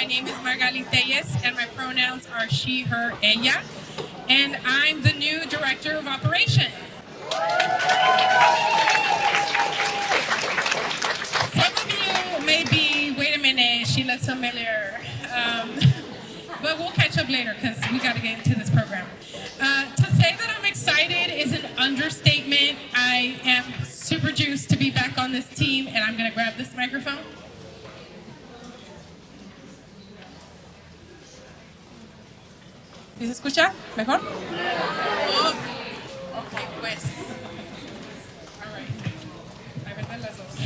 My name is Magali Telles, and my pronouns are she, her, ella. And I'm the new Director of Operations. Some of you may be, wait a minute, she looks familiar. But we'll catch up later because we got to get into this program. To say that I'm excited is an understatement. I am super juiced to be back on this team, and I'm going to grab this microphone. ¿Sí se escucha mejor? Oh, ok, pues. All right. A ver, de las dos.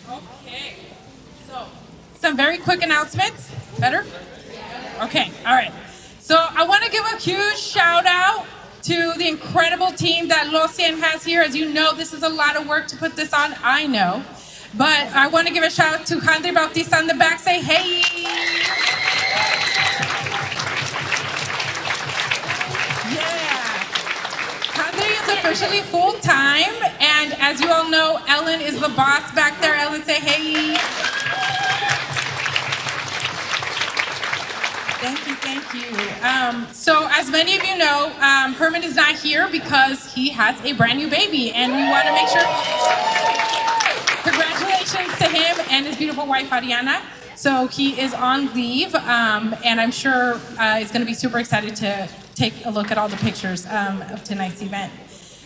Okay. So, some very quick announcements. Better? Okay, all right. So I want to give a huge shout out to the incredible team that Los 100 has here. As you know, this is a lot of work to put this on, I know. But I want to give a shout out to Handri Bautista on the back. Say, hey. Yeah. Handri is officially full-time. And as you all know, Ellen is the boss back there. Ellen, say, hey. Thank you, thank you. So as many of you know, Herman is not here because he has a brand new baby, and we want to make sure, congratulations to him and his beautiful wife, Ariana. So he is on leave, and I'm sure is going to be super excited to take a look at all the pictures of tonight's event.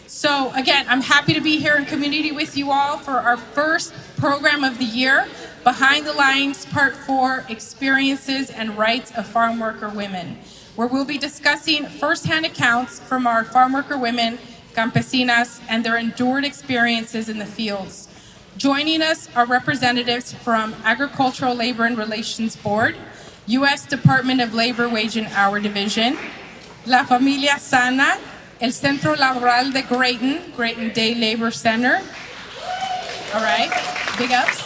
So again, I'm happy to be here in community with you all for our first program of the year, Behind the Lines, Part 4, Experiences and Rights of Farm Worker Women, where we'll be discussing firsthand accounts from our farm worker women, campesinas, and their endured experiences in the fields. Joining us are representatives from Agricultural Labor and Relations Board, U.S. Department of Labor Wage and Hour Division, La Familia Sana, El Centro Laboral de Grayton Day Labor Center. All right, big ups.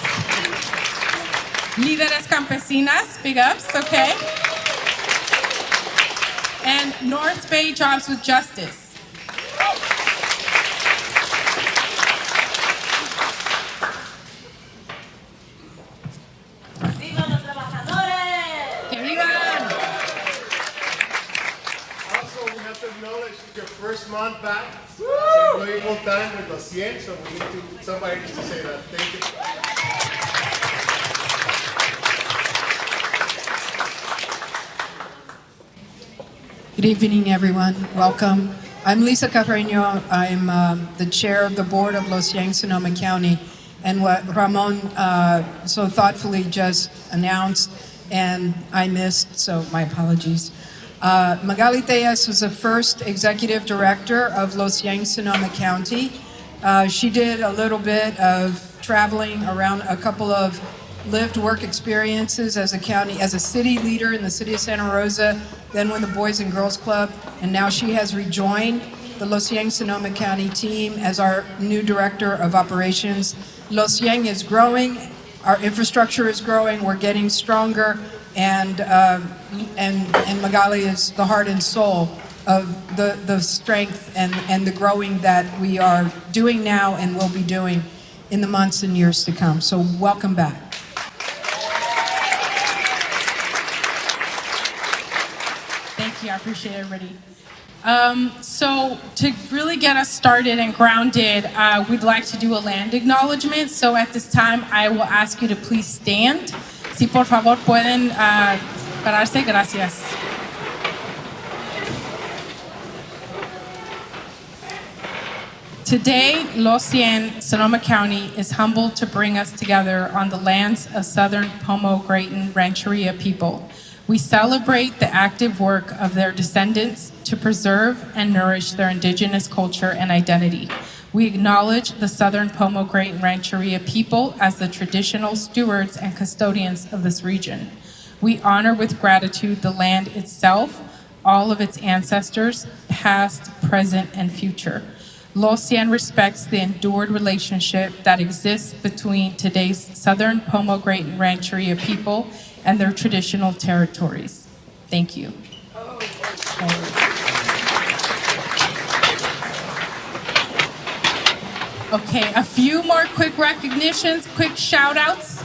Líderes Campesinas, big ups, okay. And North Bay Jobs with Justice. ¡Viva los trabajadores! Que vivan! Also, we have to acknowledge your first month back. So employee full time with Los 100, so we need to, somebody needs to say that. Thank you. Good evening, everyone. Welcome. I'm Lisa Carreño. I'm the chair of the board of Los 100 Sonoma County. And what Ramon so thoughtfully just announced, and I missed, so my apologies. Magali Telles was the first executive director of Los 100 Sonoma County. She did a little bit of traveling around, a couple of lived work experiences as a city leader in the city of Santa Rosa, then with the Boys and Girls Club, and now she has rejoined the Los 100 Sonoma County team as our new director of operations. Los 100 is growing, our infrastructure is growing, we're getting stronger, and Magali is the heart and soul of the strength and the growing that we are doing now and will be doing in the months and years to come. So welcome back. Thank you, I appreciate everybody. So to really get us started and grounded, we'd like to do a land acknowledgement. So at this time, I will ask you to please stand. Si por favor pueden pararse, gracias. Today, Los 100, Sonoma County, is humbled to bring us together on the lands of Southern Pomo Grayton Rancheria people. We celebrate the active work of their descendants to preserve and nourish their indigenous culture and identity. We acknowledge the Southern Pomo Grayton Rancheria people as the traditional stewards and custodians of this region. We honor with gratitude the land itself, all of its ancestors, past, present, and future. Los 100 respects the endured relationship that exists between today's Southern Pomo Grayton Rancheria people and their traditional territories. Thank you. Okay, a few more quick recognitions, quick shout outs.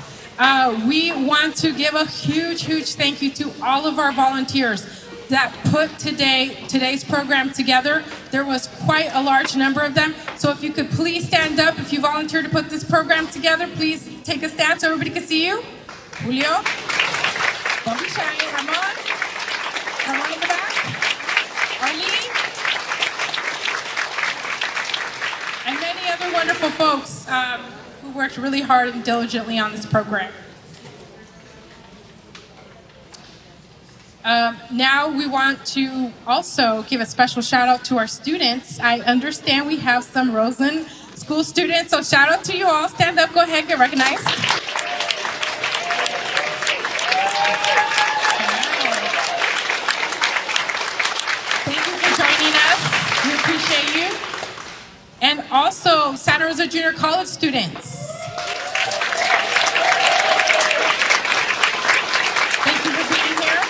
We want to give a huge thank you to all of our volunteers that put today's program together. There was quite a large number of them. So if you could please stand up, if you volunteered to put this program together, please take a stand so everybody can see you. Julio, don't be shy. Ramon in the back, Arlene, and many other wonderful folks who worked really hard and diligently on this program. Now we want to also give a special shout out to our students. I understand we have some Rosen School students, so shout out to you all. Stand up, go ahead, get recognized. Thank you for joining us. We appreciate you. And also Santa Rosa Junior College students. Thank you for being here.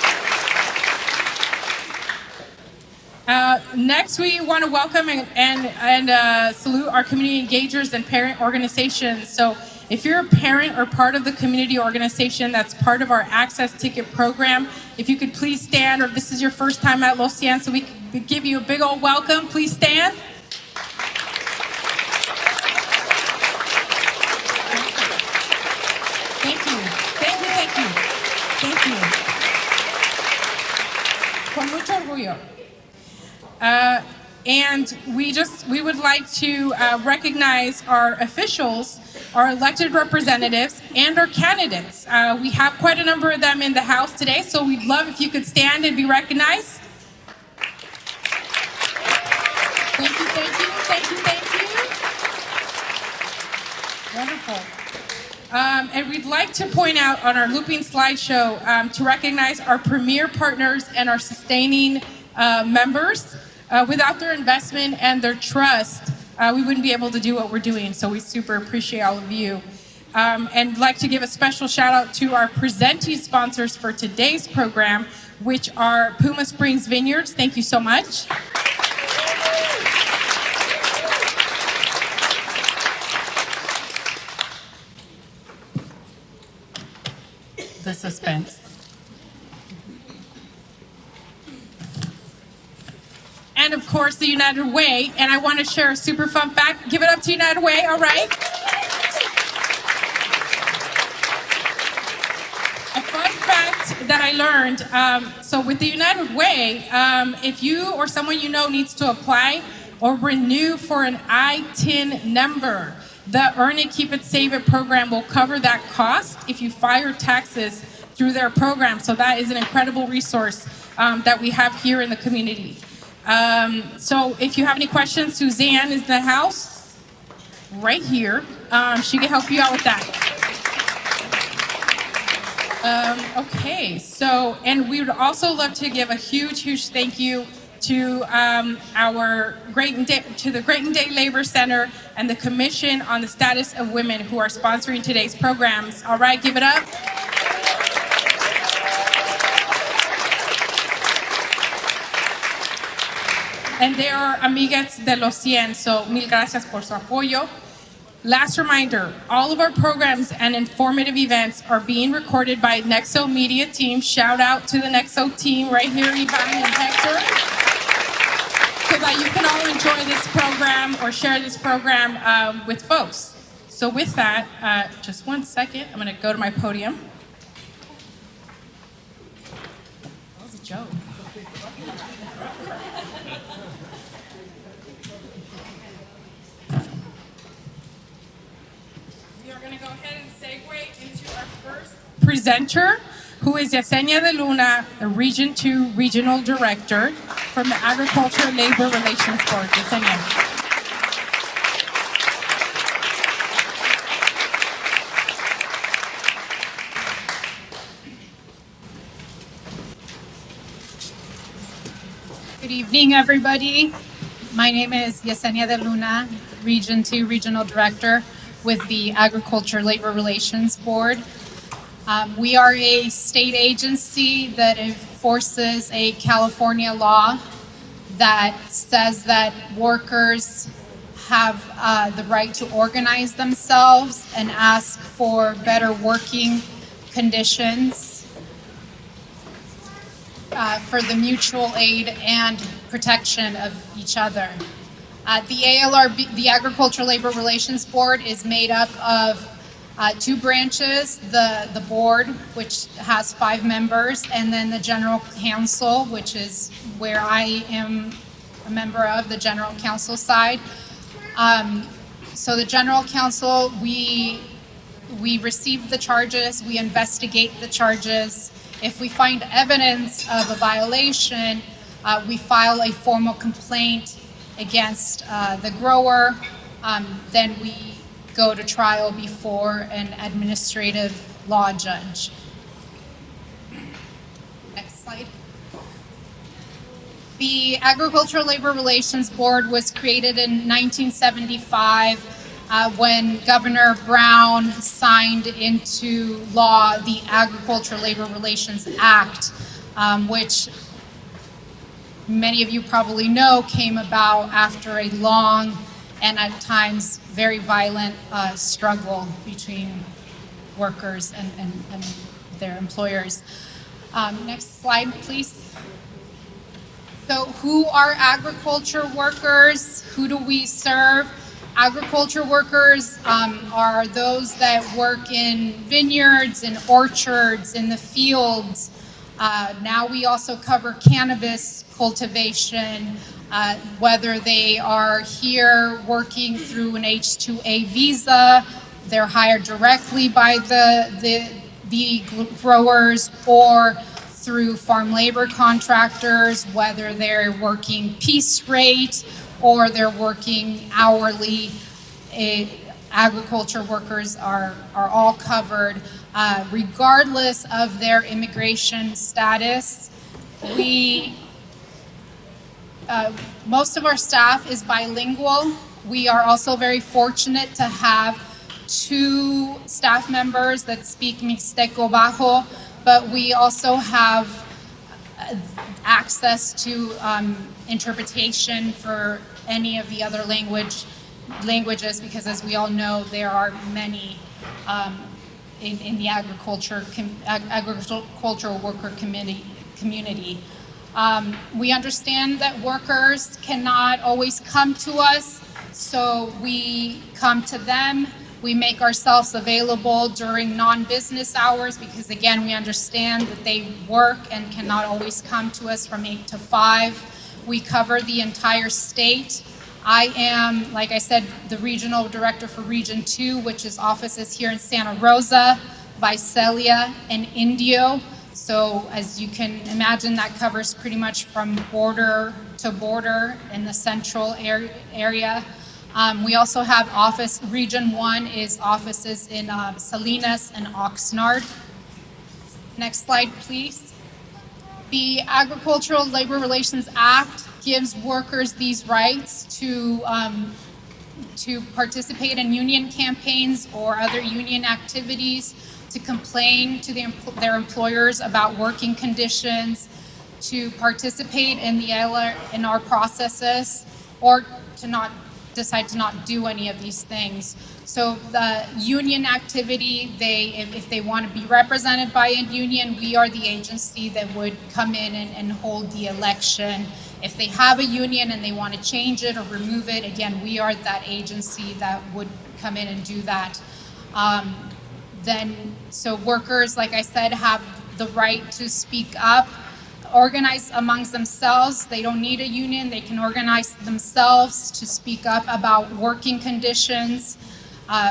Next, we want to welcome and salute our community engagers and parent organizations. So if you're a parent or part of the community organization that's part of our Access Ticket program, if you could please stand, or if this is your first time at Los Cien, so we can give you a big old welcome, please stand. Thank you. Con mucho orgullo. And we would like to recognize our officials, our elected representatives, and our candidates. We have quite a number of them in the house today, so we'd love if you could stand and be recognized. Thank you. Wonderful. And we'd like to point out on our looping slideshow to recognize our premier partners and our sustaining members. Without their investment and their trust, we wouldn't be able to do what we're doing. So we super appreciate all of you. And like to give a special shout out to our presenting sponsors for today's program, which are Puma Springs Vineyards. Thank you so much. The suspense. And of course, the United Way. And I want to share a super fun fact. Give it up to United Way, all right? A fun fact that I learned, so with the United Way, if you or someone you know needs to apply or renew for an ITIN number, the Earn It, Keep It, Save It program will cover that cost if you file taxes through their program. So that is an incredible resource that we have here in the community. So if you have any questions, Suzanne is in the house right here. She can help you out with that. Okay, so, and we would also love to give a huge thank you to the Grayton Day Labor Center and the Commission on the Status of Women who are sponsoring today's programs. All right, give it up. And they are amigas de los 100, so mil gracias por su apoyo. Last reminder, all of our programs and informative events are being recorded by Nexo Media team. Shout out to the Nexo team right here, Ivan and Hector, so that you can all enjoy this program or share this program with folks. So with that, just 1 second, I'm gonna go to my podium. That was a joke. We're going to go ahead and segue into our first presenter, who is Yesenia de Luna, the Region 2 Regional Director from the Agriculture Labor Relations Board. Yesenia. Good evening, everybody. My name is Yesenia de Luna, Region 2 Regional Director with the Agriculture Labor Relations Board. We are a state agency that enforces a California law that says that workers have the right to organize themselves and ask for better working conditions for the mutual aid and protection of each other. The ALRB, the Agricultural Labor Relations Board, is made up of two branches, the board, which has 5 members, and then the general council, which is where I am a member of, the general council side. So the general council, we receive the charges, we investigate the charges. If we find evidence of a violation, we file a formal complaint against the grower. Then we go to trial before an administrative law judge. Next slide. The Agricultural Labor Relations Board was created in 1975 when Governor Brown signed into law the Agricultural Labor Relations Act, which many of you probably know came about after a long and at times very violent struggle between workers and their employers. Next slide, please. So who are agriculture workers? Who do we serve? Agriculture workers are those that work in vineyards, in orchards, in the fields. Now we also cover cannabis cultivation, whether they are here working through an H-2A visa, they're hired directly by the growers, or through farm labor contractors, whether they're working piece rate or they're working hourly. Agriculture workers are all covered, regardless of their immigration status. Most of our staff is bilingual. We are also very fortunate to have 2 staff members that speak Mixteco Bajo, but we also have access to interpretation for any of the other languages, because as we all know, there are many in the agricultural worker community. We understand that workers cannot always come to us, so we come to them. We make ourselves available during non-business hours because, again, we understand that they work and cannot always come to us from 8 to 5. We cover the entire state. I am, like I said, the regional director for Region 2, which is offices here in Santa Rosa, Visalia, and Indio. So as you can imagine, that covers pretty much from border to border in the central area. We also have Region 1 is offices in Salinas and Oxnard. Next slide, please. The Agricultural Labor Relations Act gives workers these rights to participate in union campaigns or other union activities, to complain to their employers about working conditions, to participate in our processes, or to decide to not do any of these things. So the union activity, if they want to be represented by a union, we are the agency that would come in and hold the election. If they have a union and they want to change it or remove it, again, we are that agency that would come in and do that. So workers, like I said, have the right to speak up, organize amongst themselves. They don't need a union. They can organize themselves to speak up about working conditions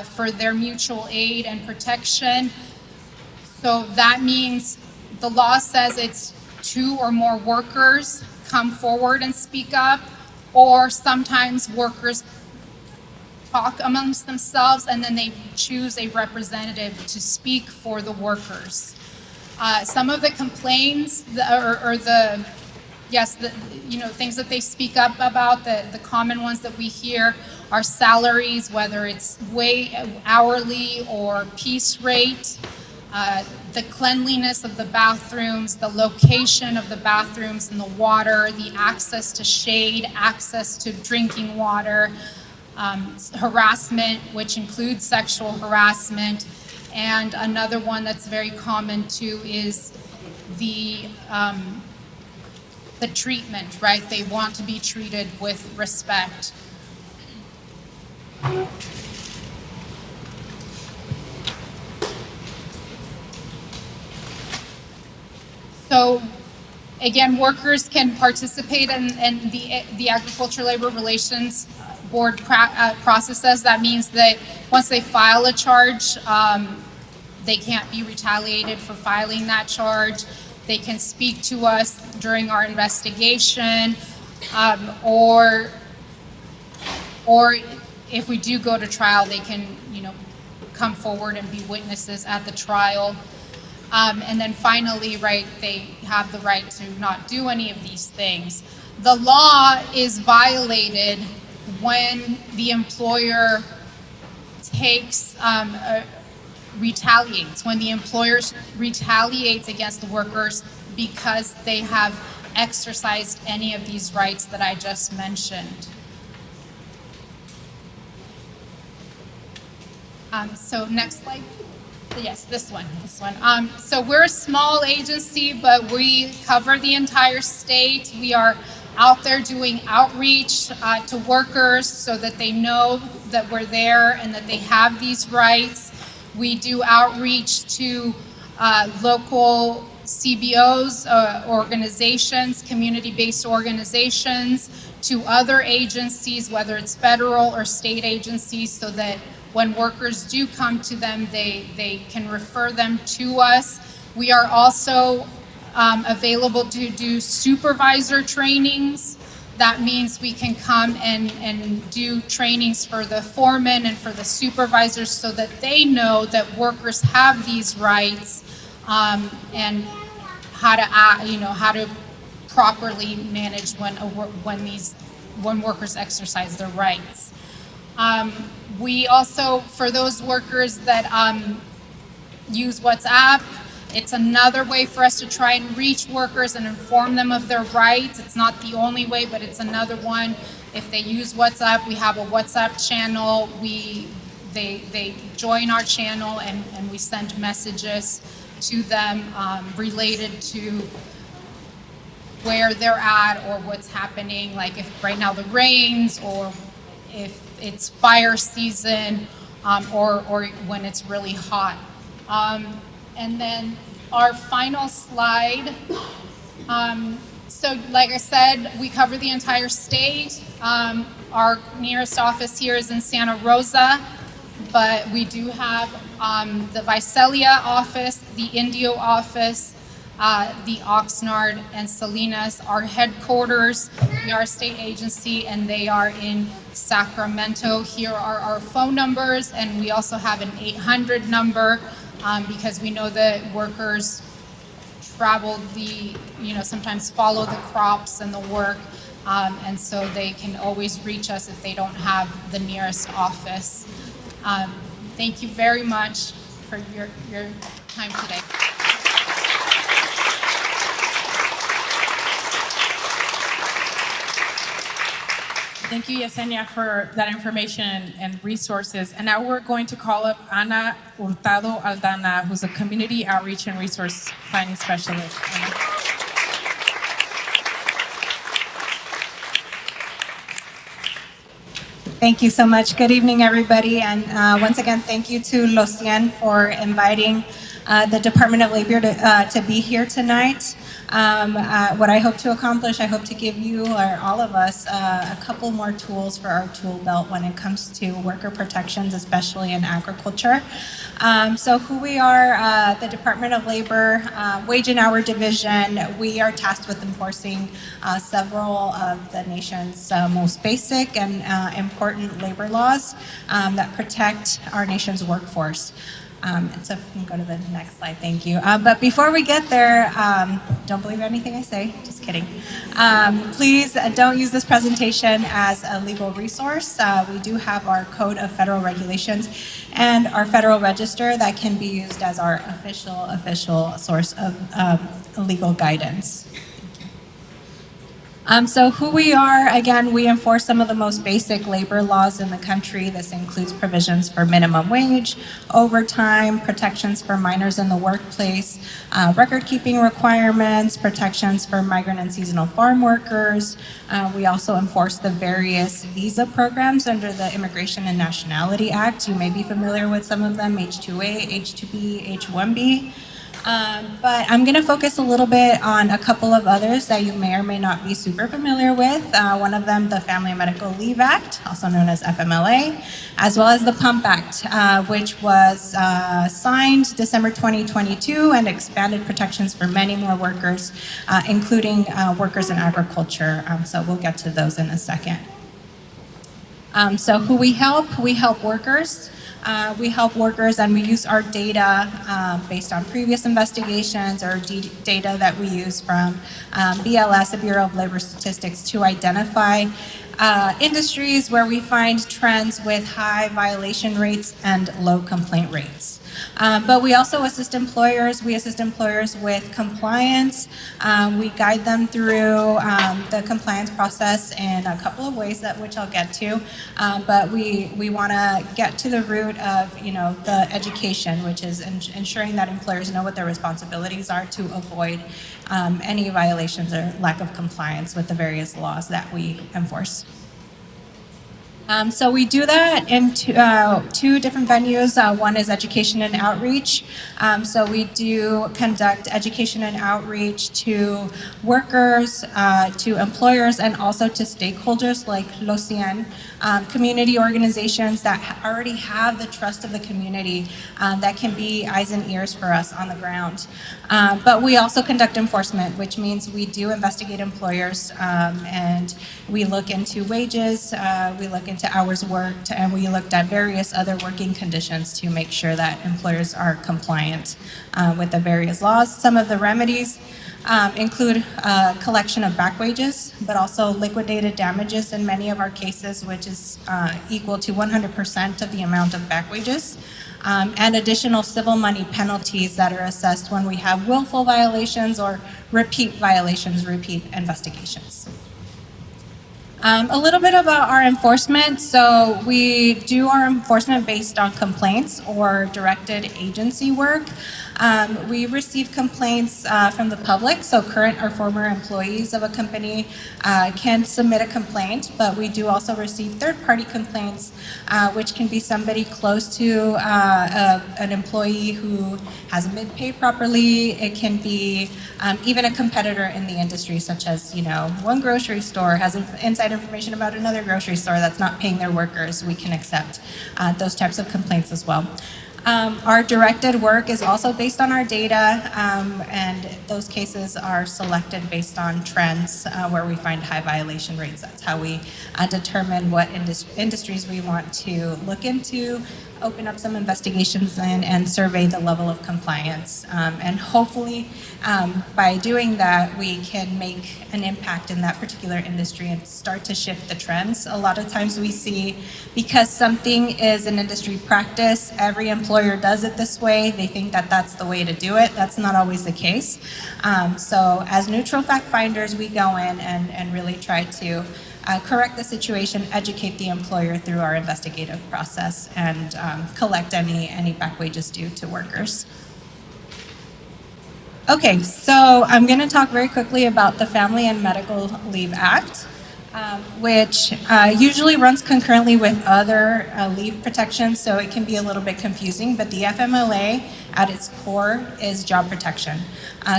for their mutual aid and protection. So that means the law says it's 2 or more workers come forward and speak up, or sometimes workers talk amongst themselves and then they choose a representative to speak for the workers. Some of the complaints things that they speak up about, the common ones that we hear are salaries, whether it's hourly or piece rate, the cleanliness of the bathrooms, the location of the bathrooms and the water, the access to shade, access to drinking water, harassment, which includes sexual harassment, and another one that's very common too is the treatment, right? They want to be treated with respect. So again, workers can participate in the Agriculture Labor Relations Board processes. That means that once they file a charge, they can't be retaliated for filing that charge. They can speak to us during our investigation, or if we do go to trial, they can, come forward and be witnesses at the trial. And then finally, right, they have the right to not do any of these things. The law is violated when the employer takes, retaliates, when the employer retaliates against the workers because they have exercised any of these rights that I just mentioned. So next slide. Yes, this one. So we're a small agency, but we cover the entire state. We are out there doing outreach to workers so that they know that we're there and that they have these rights. We do outreach to local CBOs, organizations, community-based organizations, to other agencies, whether it's federal or state agencies, so that when workers do come to them, they can refer them to us. We are also available to do supervisor trainings. That means we can come and do trainings for the foremen and for the supervisors so that they know that workers have these rights, and how to act, how to properly manage when workers exercise their rights. We also, for those workers that use WhatsApp, it's another way for us to try and reach workers and inform them of their rights. It's not the only way, but it's another one. If they use WhatsApp, we have a WhatsApp channel. They join our channel and we send messages to them related to where they're at or what's happening, like if right now the rains, or if it's fire season, or when it's really hot. And then our final slide. So like I said, we cover the entire state. Our nearest office here is in Santa Rosa, but we do have the Visalia office, the Indio office, the Oxnard and Salinas. Our headquarters, we are a state agency, and they are in Sacramento. Here are our phone numbers, and we also have an 800 number because we know that workers travel sometimes follow the crops and the work, and so they can always reach us if they don't have the nearest office. Thank you very much for your time today. Thank you, Yesenia, for that information and resources. And now we're going to call up Ana Hurtado Aldana, who's a Community Outreach and Resource Planning Specialist. Ana. Thank you so much. Good evening, everybody. And once again, thank you to Los 100 for inviting the Department of Labor to be here tonight. What I hope to accomplish, I hope to give you, or all of us, a couple more tools for our tool belt when it comes to worker protections, especially in agriculture. So who we are, the Department of Labor Wage and Hour Division, we are tasked with enforcing several of the nation's most basic and important labor laws that protect our nation's workforce. And so if we can go to the next slide, thank you. But before we get there, don't believe anything I say, just kidding. Please don't use this presentation as a legal resource. We do have our Code of Federal Regulations and our Federal Register that can be used as our official source of legal guidance. So who we are, again, we enforce some of the most basic labor laws in the country. This includes provisions for minimum wage, overtime, protections for minors in the workplace, record-keeping requirements, protections for migrant and seasonal farm workers. We also enforce the various visa programs under the Immigration and Nationality Act. You may be familiar with some of them, H-2A, H-2B, H-1B. But I'm going to focus a little bit on a couple of others that you may or may not be super familiar with. One of them, the Family and Medical Leave Act, also known as FMLA, as well as the PUMP Act, which was signed December 2022 and expanded protections for many more workers, including workers in agriculture. So we'll get to those in a second. So who we help workers. We help workers and we use our data based on previous investigations or data that we use from BLS, the Bureau of Labor Statistics, to identify industries where we find trends with high violation rates and low complaint rates. But we also assist employers. We assist employers with compliance. We guide them through the compliance process in a couple of ways that which I'll get to. But we want to get to the root of the education, which is ensuring that employers know what their responsibilities are to avoid any violations or lack of compliance with the various laws that we enforce. So we do that in two different venues. One is education and outreach. So we do conduct education and outreach to workers, to employers, and also to stakeholders like Los 100, community organizations that already have the trust of the community that can be eyes and ears for us on the ground. But we also conduct enforcement, which means we do investigate employers and we look into wages, we look into hours worked, and we looked at various other working conditions to make sure that employers are compliant with the various laws. Some of the remedies include collection of back wages, but also liquidated damages in many of our cases, which is equal to 100% of the amount of back wages, and additional civil money penalties that are assessed when we have willful violations or repeat violations, repeat investigations. A little bit about our enforcement. So we do our enforcement based on complaints or directed agency work. We receive complaints from the public, so current or former employees of a company can submit a complaint, but we do also receive third-party complaints, which can be somebody close to an employee who hasn't been paid properly. It can be even a competitor in the industry, such as, one grocery store has inside information about another grocery store that's not paying their workers. We can accept those types of complaints as well. Our directed work is also based on our data, and those cases are selected based on trends where we find high violation rates. That's how we determine what industries we want to look into, open up some investigations and survey the level of compliance. And hopefully, by doing that, we can make an impact in that particular industry and start to shift the trends. A lot of times we see, because something is an industry practice, every employer does it this way, they think that that's the way to do it. That's not always the case. So as neutral fact finders, we go in and really try to correct the situation, educate the employer through our investigative process, and collect any back wages due to workers. Okay, so I'm going to talk very quickly about the Family and Medical Leave Act, which usually runs concurrently with other leave protections, so it can be a little bit confusing, but the FMLA at its core is job protection.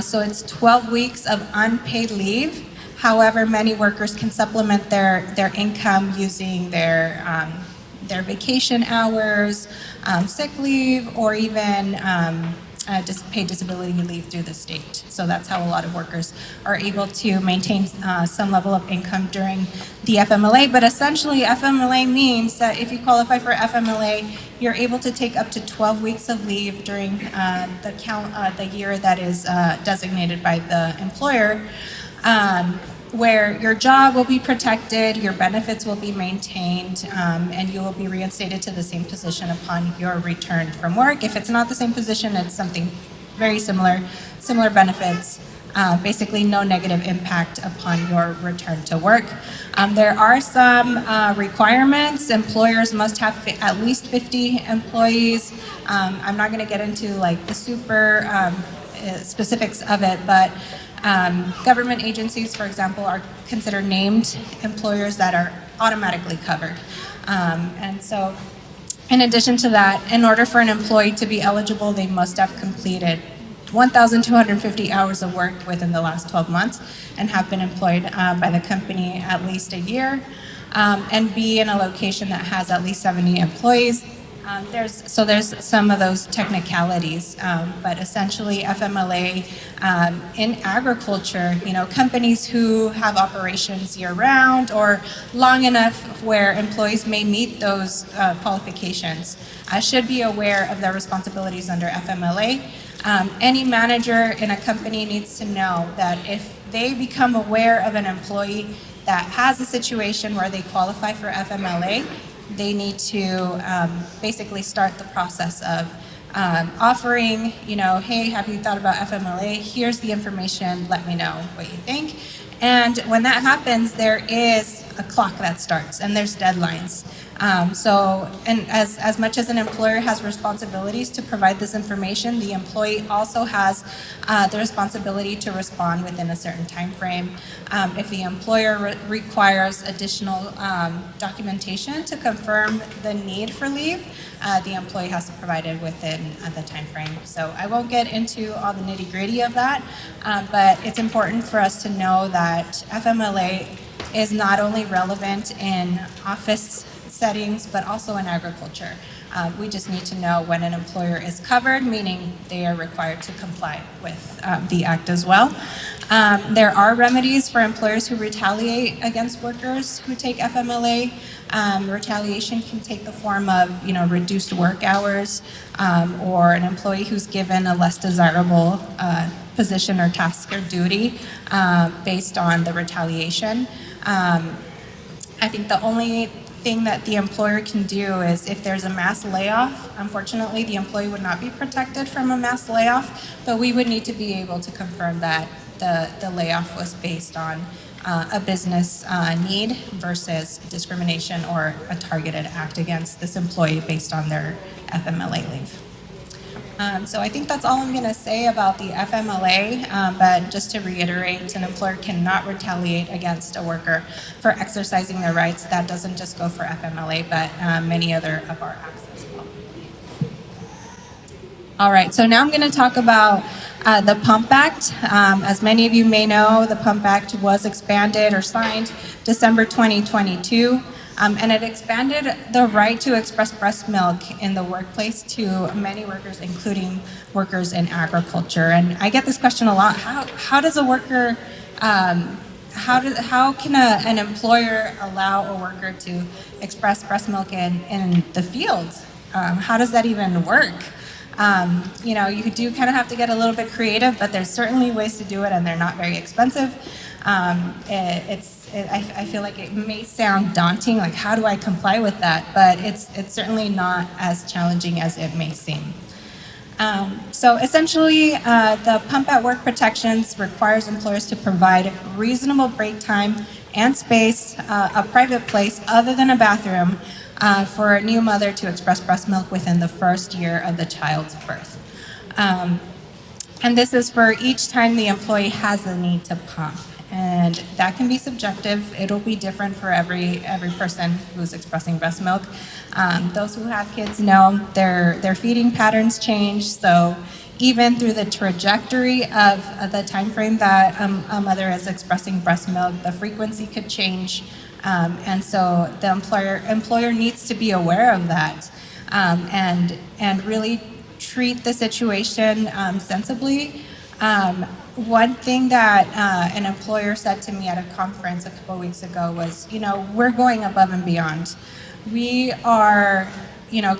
So it's 12 weeks of unpaid leave. However, many workers can supplement their income using their vacation hours, sick leave, or even paid disability leave through the state. So that's how a lot of workers are able to maintain some level of income during the FMLA. But essentially, FMLA means that if you qualify for FMLA, you're able to take up to 12 weeks of leave during the year that is designated by the employer, where your job will be protected, your benefits will be maintained, and you will be reinstated to the same position upon your return from work. If it's not the same position, it's something very similar benefits, basically no negative impact upon your return to work. There are some requirements. Employers must have at least 50 employees. I'm not going to get into like the super specifics of it, but government agencies, for example, are considered named employers that are automatically covered. And so, in addition to that, in order for an employee to be eligible, they must have completed 1,250 hours of work within the last 12 months and have been employed by the company at least a year, and be in a location that has at least 70 employees. There's some of those technicalities, but essentially FMLA in agriculture, companies who have operations year-round or long enough where employees may meet those qualifications should be aware of their responsibilities under FMLA. Any manager in a company needs to know that if they become aware of an employee that has a situation where they qualify for FMLA, they need to basically start the process of offering, hey, have you thought about FMLA? Here's the information, let me know what you think. And when that happens, there is a clock that starts and there's deadlines. And as much as an employer has responsibilities to provide this information, the employee also has the responsibility to respond within a certain time frame. If the employer requires additional documentation to confirm the need for leave, the employee has to provide it within the time frame. So I won't get into all the nitty-gritty of that, but it's important for us to know that FMLA is not only relevant in office settings, but also in agriculture. We just need to know when an employer is covered, meaning they are required to comply with the act as well. There are remedies for employers who retaliate against workers who take FMLA. Retaliation can take the form of, reduced work hours, or an employee who's given a less desirable position or task or duty based on the retaliation. I think the only thing that the employer can do is if there's a mass layoff, unfortunately the employee would not be protected from a mass layoff, but we would need to be able to confirm that the layoff was based on a business need versus discrimination or a targeted act against this employee based on their FMLA leave. So I think that's all I'm going to say about the FMLA, but just to reiterate, an employer cannot retaliate against a worker for exercising their rights. That doesn't just go for FMLA, but many other of our acts as well. All right, so now I'm going to talk about the PUMP Act. As many of you may know, the PUMP Act was expanded or signed December 2022. And it expanded the right to express breast milk in the workplace to many workers, including workers in agriculture. And I get this question a lot. How does a worker, how can an employer allow a worker to express breast milk in the field? How does that even work? You do kind of have to get a little bit creative, but there's certainly ways to do it, and they're not very expensive. I feel like it may sound daunting, like how do I comply with that? But it's certainly not as challenging as it may seem. So essentially, the Pump at Work protections requires employers to provide reasonable break time and space, a private place other than a bathroom, for a new mother to express breast milk within the first year of the child's birth. And this is for each time the employee has a need to pump. And that can be subjective. It'll be different for every person who's expressing breast milk. Those who have kids know their feeding patterns change. So even through the trajectory of the time frame that a mother is expressing breast milk, the frequency could change. And so the employer needs to be aware of that, and really treat the situation sensibly. One thing that an employer said to me at a conference a couple of weeks ago was, we're going above and beyond. We are,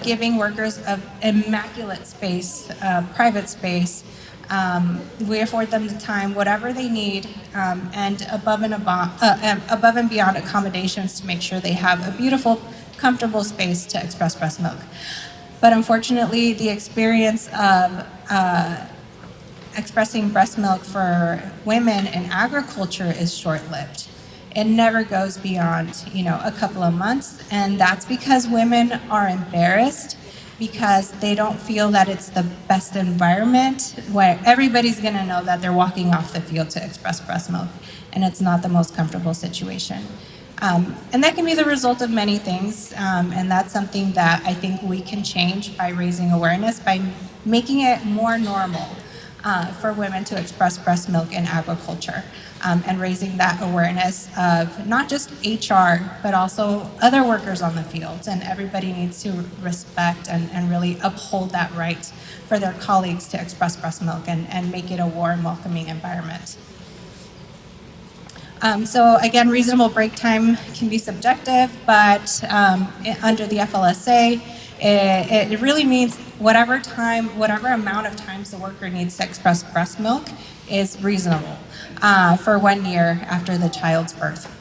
giving workers an immaculate space, private space. We afford them the time, whatever they need, and above and beyond accommodations to make sure they have a beautiful, comfortable space to express breast milk. But unfortunately, the experience of expressing breast milk for women in agriculture is short-lived. It never goes beyond, a couple of months, and that's because women are embarrassed because they don't feel that it's the best environment where everybody's going to know that they're walking off the field to express breast milk, and it's not the most comfortable situation. And that can be the result of many things, and that's something that I think we can change by raising awareness, by making it more normal for women to express breast milk in agriculture, and raising that awareness of not just HR, but also other workers on the fields. And everybody needs to respect and really uphold that right for their colleagues to express breast milk and make it a warm, welcoming environment. So again, reasonable break time can be subjective, but under the FLSA, it really means whatever amount of times the worker needs to express breast milk is reasonable for 1 year after the child's birth.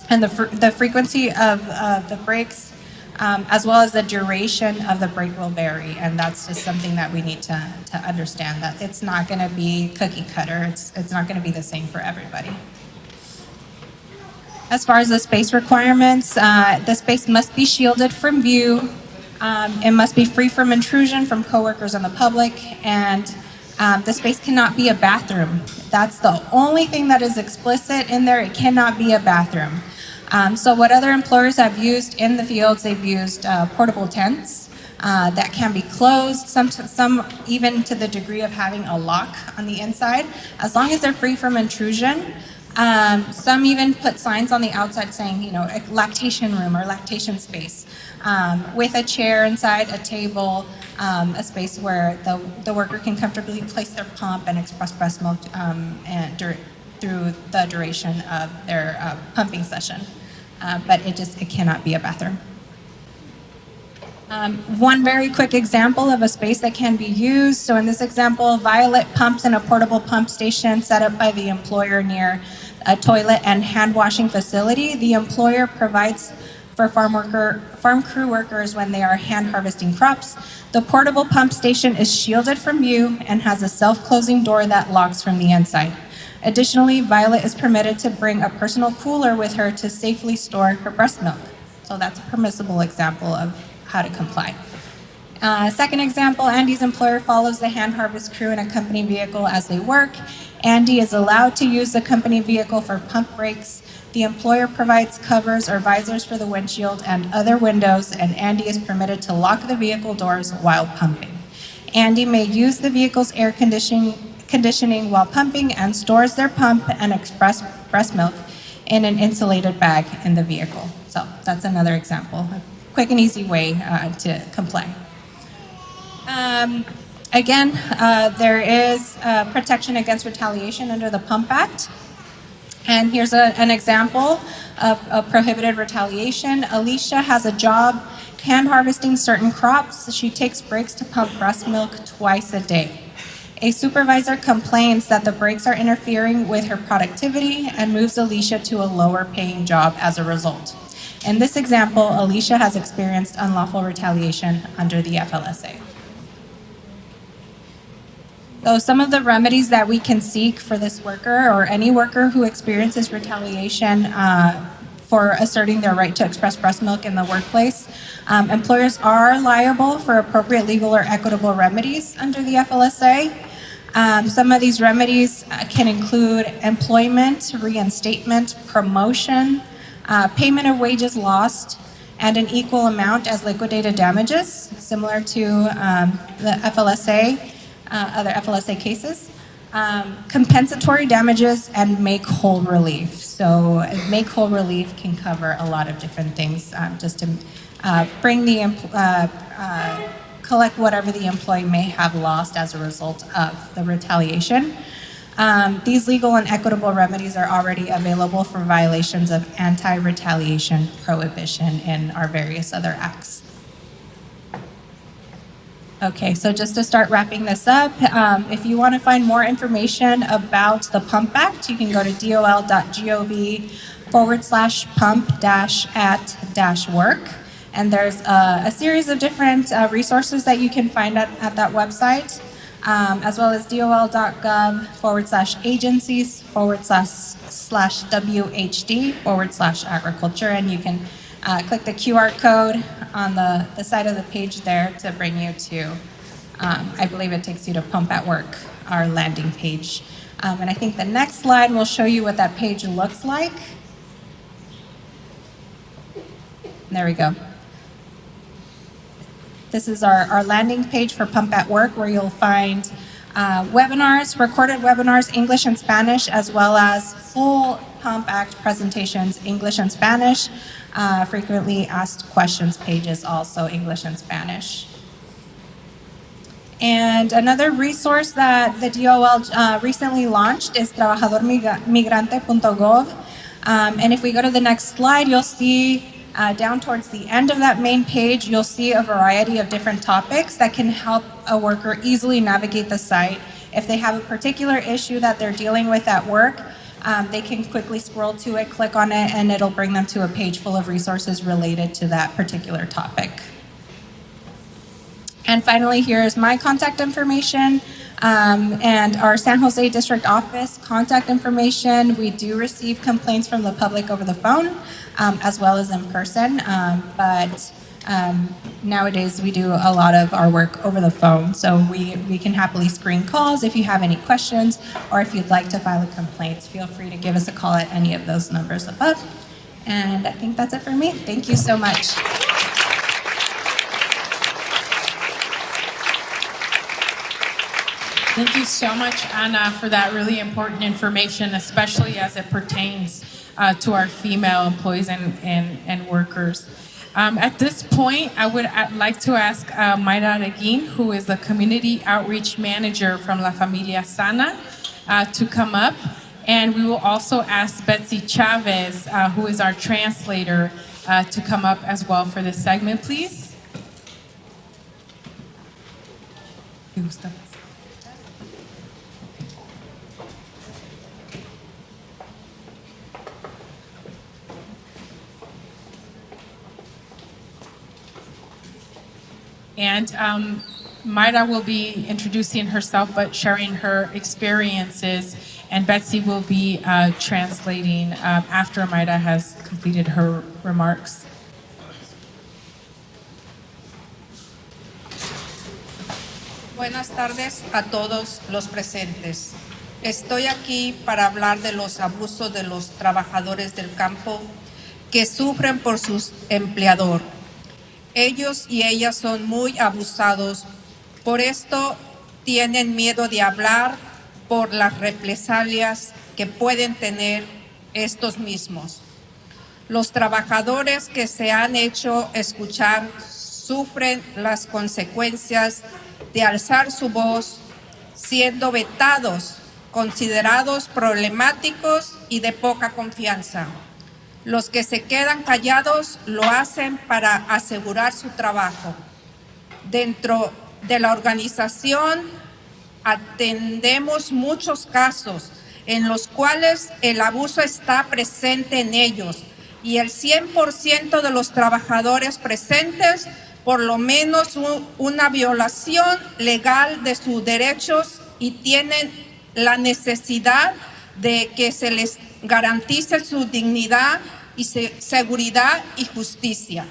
And the frequency of the breaks, as well as the duration of the break, will vary, and that's just something that we need to understand, that it's not going to be cookie cutter. It's not going to be the same for everybody. As far as the space requirements, the space must be shielded from view. It must be free from intrusion from coworkers and the public, and the space cannot be a bathroom. That's the only thing that is explicit in there. It cannot be a bathroom. So what other employers have used in the fields, they've used portable tents that can be closed, some even to the degree of having a lock on the inside, as long as they're free from intrusion. Some even put signs on the outside saying, a lactation room or lactation space, with a chair inside, a table, a space where the worker can comfortably place their pump and express breast milk through the duration of their pumping session. But it cannot be a bathroom. One very quick example of a space that can be used. So in this example, Violet pumps in a portable pump station set up by the employer near a toilet and hand washing facility. The employer provides for farm crew workers when they are hand harvesting crops. The portable pump station is shielded from view and has a self-closing door that locks from the inside. Additionally, Violet is permitted to bring a personal cooler with her to safely store her breast milk. So that's a permissible example of how to comply. Second example, Andy's employer follows the hand harvest crew in a company vehicle as they work. Andy is allowed to use the company vehicle for pump breaks. The employer provides covers or visors for the windshield and other windows, and Andy is permitted to lock the vehicle doors while pumping. Andy may use the vehicle's air conditioning while pumping and stores their pump and express breast milk in an insulated bag in the vehicle. So that's another example, a quick and easy way to comply. Again, there is protection against retaliation under the Pump Act. And here's an example of prohibited retaliation. Alicia has a job hand harvesting certain crops. She takes breaks to pump breast milk twice a day. A supervisor complains that the breaks are interfering with her productivity and moves Alicia to a lower paying job as a result. In this example, Alicia has experienced unlawful retaliation under the FLSA. So some of the remedies that we can seek for this worker or any worker who experiences retaliation for asserting their right to express breast milk in the workplace, employers are liable for appropriate legal or equitable remedies under the FLSA. Some of these remedies can include employment, reinstatement, promotion, payment of wages lost, and an equal amount as liquidated damages, similar to the FLSA. Other FLSA cases, compensatory damages, and make whole relief. So make whole relief can cover a lot of different things, just to bring collect whatever the employee may have lost as a result of the retaliation. These legal and equitable remedies are already available for violations of anti-retaliation prohibition in our various other acts. Okay, so just to start wrapping this up, if you want to find more information about the Pump Act, you can go to dol.gov/pump-at-work. And there's a series of different resources that you can find at that website. as well as dol.gov/agencies/WHD/agriculture. And you can click the QR code on the side of the page there to bring you to, I believe it takes you to Pump at Work, our landing page. And I think the next slide will show you what that page looks like. There we go. This is our landing page for Pump at Work, where you'll find webinars, recorded webinars, English and Spanish, as well as full Pump Act presentations, English and Spanish, frequently asked questions pages, also English and Spanish. And another resource that the DOL recently launched is trabajadormigrante.gov. And if we go to the next slide, you'll see down towards the end of that main page, you'll see a variety of different topics that can help a worker easily navigate the site. If they have a particular issue that they're dealing with at work, they can quickly scroll to it, click on it, and it'll bring them to a page full of resources related to that particular topic. And finally, here's my contact information and our San Jose District Office contact information. We do receive complaints from the public over the phone as well as in person, but nowadays we do a lot of our work over the phone. So we can happily screen calls if you have any questions, or if you'd like to file a complaint, feel free to give us a call at any of those numbers above. And I think that's it for me. Thank you so much. Thank you so much, Ana, for that really important information, especially as it pertains to our female employees and workers. At this point, I'd like to ask Mayra Reguin, who is the Community Outreach Manager from La Familia Sana, to come up. And we will also ask Betsy Chavez, who is our translator, to come up as well for this segment, please. And Mayra will be introducing herself, but sharing her experiences, and Betsy will be translating after Mayra has completed her remarks. Buenas tardes a todos los presentes. Estoy aquí para hablar de los abusos de los trabajadores del campo que sufren por su empleador. Ellos y ellas son muy abusados, por esto tienen miedo de hablar por las represalias que pueden tener estos mismos. Los trabajadores que se han hecho escuchar sufren las consecuencias de alzar su voz, siendo vetados, considerados problemáticos y de poca confianza. Los que se quedan callados lo hacen para asegurar su trabajo. Dentro de la organización atendemos muchos casos en los cuales el abuso está presente en ellos, y el 100% de los trabajadores presentes por lo menos una violación legal de sus derechos y tienen la necesidad de que se les garantice su dignidad y seguridad y justicia.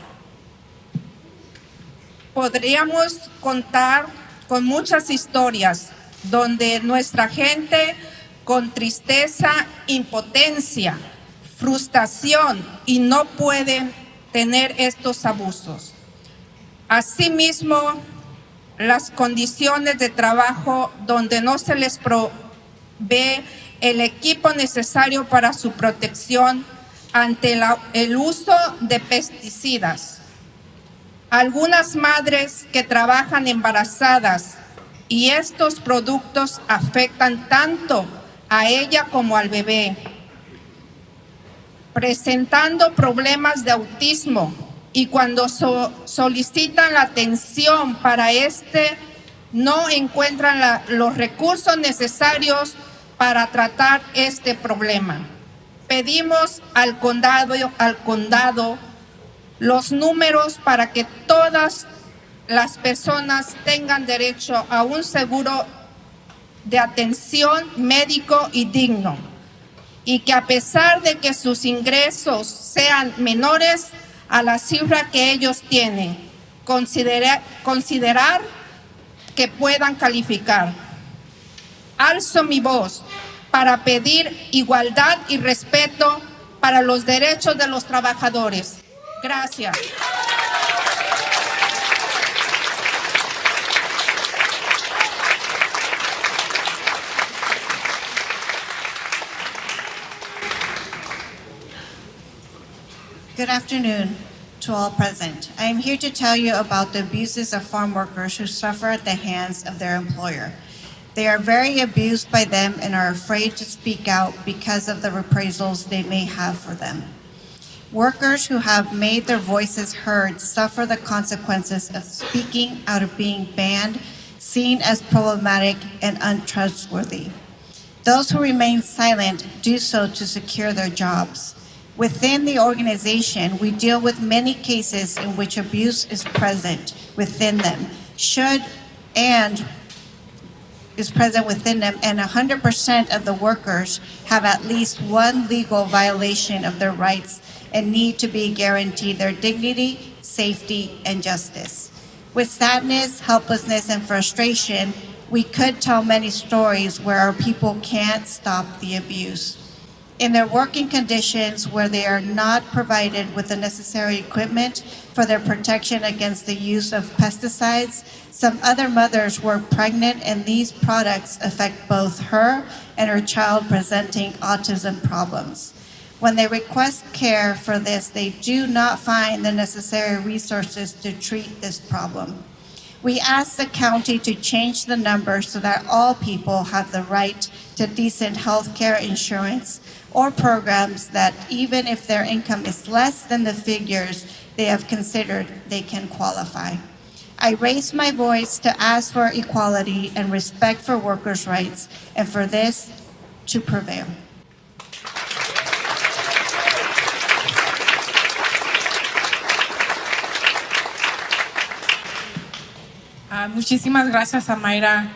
Podríamos contar con muchas historias donde nuestra gente, con tristeza, impotencia, frustración, y no pueden tener estos abusos. Asimismo, las condiciones de trabajo donde no se les provee el equipo necesario para su protección ante el uso de pesticidas. Algunas madres que trabajan embarazadas y estos productos afectan tanto a ella como al bebé, presentando problemas de autismo, y cuando solicitan la atención para no encuentran los recursos necesarios para tratar este problema. Pedimos al condado los números para que todas las personas tengan derecho a un seguro de atención médico y digno, y que a pesar de que sus ingresos sean menores a la cifra que ellos tienen, considerar que puedan calificar. Alzo mi voz para pedir igualdad y respeto para los derechos de los trabajadores. Gracias. Good afternoon to all present. I am here to tell you about the abuses of farm workers who suffer at the hands of their employer. They are very abused by them and are afraid to speak out because of the reprisals they may have for them. Workers who have made their voices heard suffer the consequences of speaking out of being banned, seen as problematic and untrustworthy. Those who remain silent do so to secure their jobs. Within the organization, we deal with many cases in which abuse is present within them, is present within them, and 100% of the workers have at least one legal violation of their rights and need to be guaranteed their dignity, safety, and justice. With sadness, helplessness, and frustration, we could tell many stories where our people can't stop the abuse. In their working conditions where they are not provided with the necessary equipment for their protection against the use of pesticides, some other mothers were pregnant and these products affect both her and her child presenting autism problems. When they request care for this, they do not find the necessary resources to treat this problem. We ask the county to change the number so that all people have the right to decent health care insurance or programs that even if their income is less than the figures they have considered, they can qualify. I raise my voice to ask for equality and respect for workers' rights and for this to prevail. Muchísimas gracias a Mayra.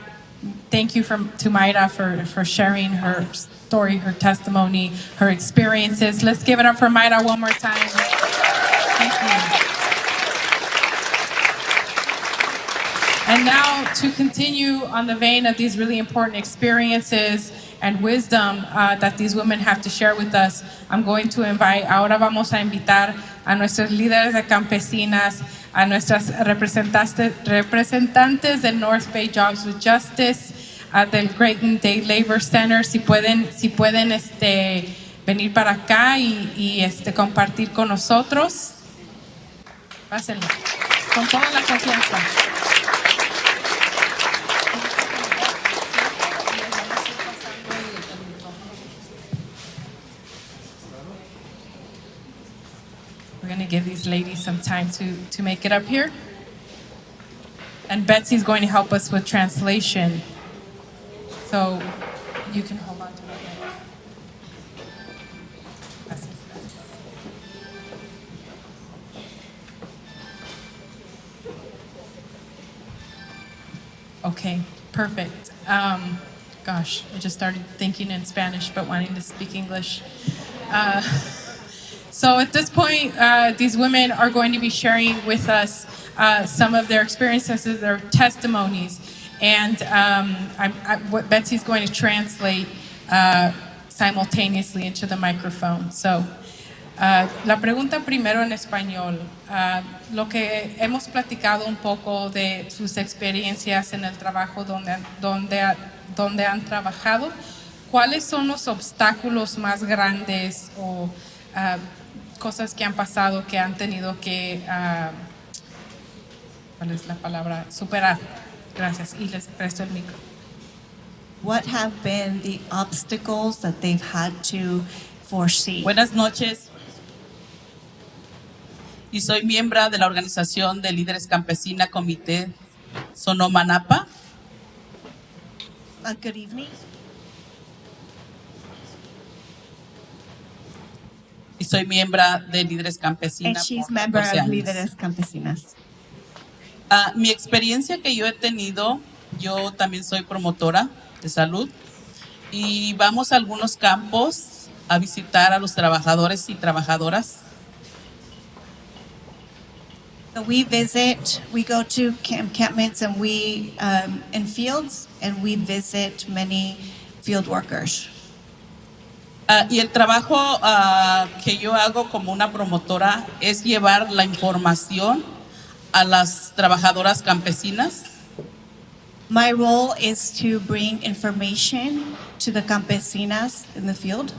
Thank you to Mayra for sharing her story, her testimony, her experiences. Let's give it up for Mayra one more time. Thank you. And now to continue on the vein of these really important experiences and wisdom that these women have to share with us, I'm going to ahora vamos a invitar a nuestros líderes de campesinas, a nuestras representantes del North Bay Jobs with Justice, del Great Day Labor Center, si pueden venir para acá y compartir con nosotros. Pásenlo, con toda la confianza. We're going to give these ladies some time to make it up here. And Betsy's going to help us with translation. So you can hold on to that. Gracias. Okay, perfect. Gosh, I just started thinking in Spanish but wanting to speak English. So at this point, these women are going to be sharing with us some of their experiences, their testimonies, and what Betsy's going to translate simultaneously into the microphone. So, la pregunta primero en español. Lo que hemos platicado un poco de sus experiencias en el trabajo donde han trabajado. ¿Cuáles son los obstáculos más grandes o cosas que han pasado que han tenido que, ¿cuál es la palabra? Superar. Gracias. Y les presto el micro. What have been the obstacles that they've had to foresee? Buenas noches. Y soy miembro de la Organización de Líderes Campesina Comité Sonomanapa. Good evening. Y soy miembro de Líderes And Campesinas she's por member 14 of años. Líderes Campesinas. Mi experiencia que yo he tenido, yo también soy promotora de salud y vamos a algunos campos a visitar a los trabajadores y trabajadoras. So we go to encampments and in fields, and we visit many field workers. Y el trabajo que yo hago como una promotora es llevar la información a las trabajadoras campesinas. My role is to bring information to the campesinas in the field.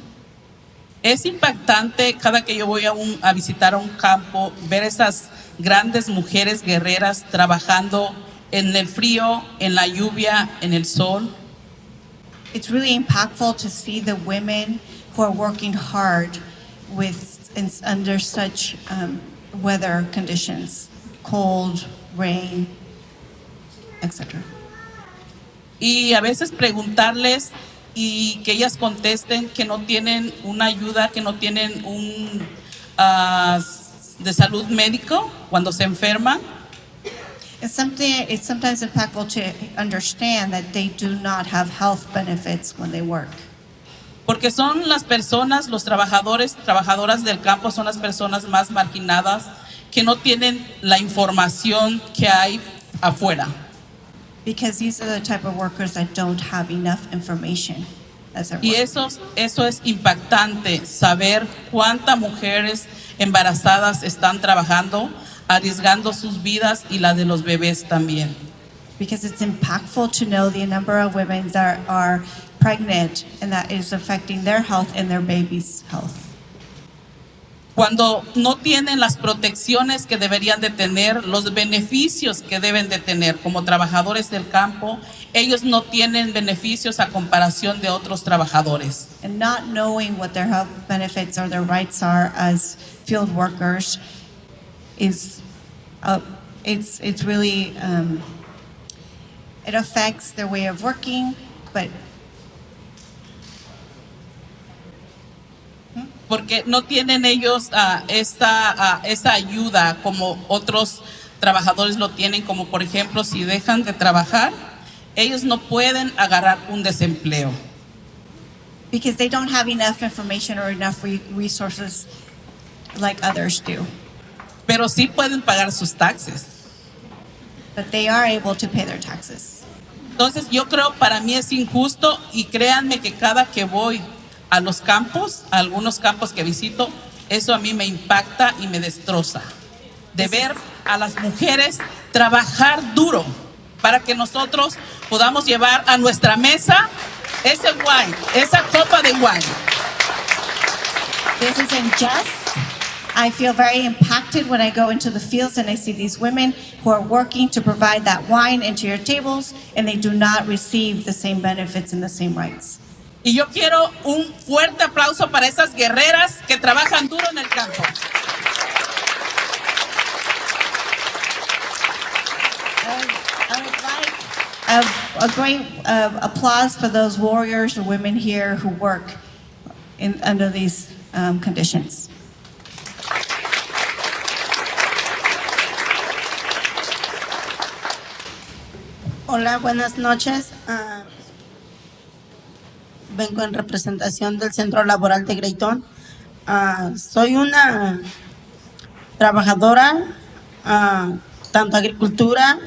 Es impactante cada que yo voy a visitar un campo, ver esas grandes mujeres guerreras trabajando en el frío, en la lluvia, en el sol. It's really impactful to see the women who are working hard under such weather conditions, cold, rain, etc. Y a veces preguntarles y que ellas contesten que no tienen una ayuda, que no tienen un de salud médico cuando se enferman. It's sometimes impactful to understand that they do not have health benefits when they work. Porque son las personas, los trabajadores, trabajadoras del campo, son las personas más marginadas que no tienen la información que hay afuera. Because these are the type of workers that don't have enough information as their Y work. eso es impactante, saber cuántas mujeres embarazadas están trabajando, arriesgando sus vidas y la de los bebés también. Because it's impactful to know the number of women that are pregnant and that is affecting their health and their baby's health. Cuando no tienen las protecciones que deberían de tener, los beneficios que deben de tener como trabajadores del campo, ellos no tienen beneficios a comparación de otros trabajadores. And not knowing what their health benefits or their rights are as field workers is it's really it affects their way of working, but Porque no tienen ellos esa ayuda como otros trabajadores lo tienen, como por ejemplo si dejan de trabajar, ellos no pueden agarrar un desempleo. because they don't have enough information or enough resources like others do. Pero sí pueden pagar sus taxes. But they are able to pay their taxes. Entonces yo creo para mí es injusto y créanme que cada que voy a los campos, a algunos campos que visito, eso a mí me impacta y me destroza. De ver a las mujeres trabajar duro para que nosotros podamos llevar a nuestra mesa ese wine, esa copa de wine. This is unjust. I feel very impacted when I go into the fields and I see these women who are working to provide that wine into your tables and they do not receive the same benefits and the same rights. Y yo quiero un fuerte aplauso para esas guerreras que trabajan duro en el campo. I would like a great applause for those warriors or women here who work under these conditions. Hola, buenas noches. Vengo en representación del Centro Laboral de Greytown. Soy una trabajadora, tanto agricultura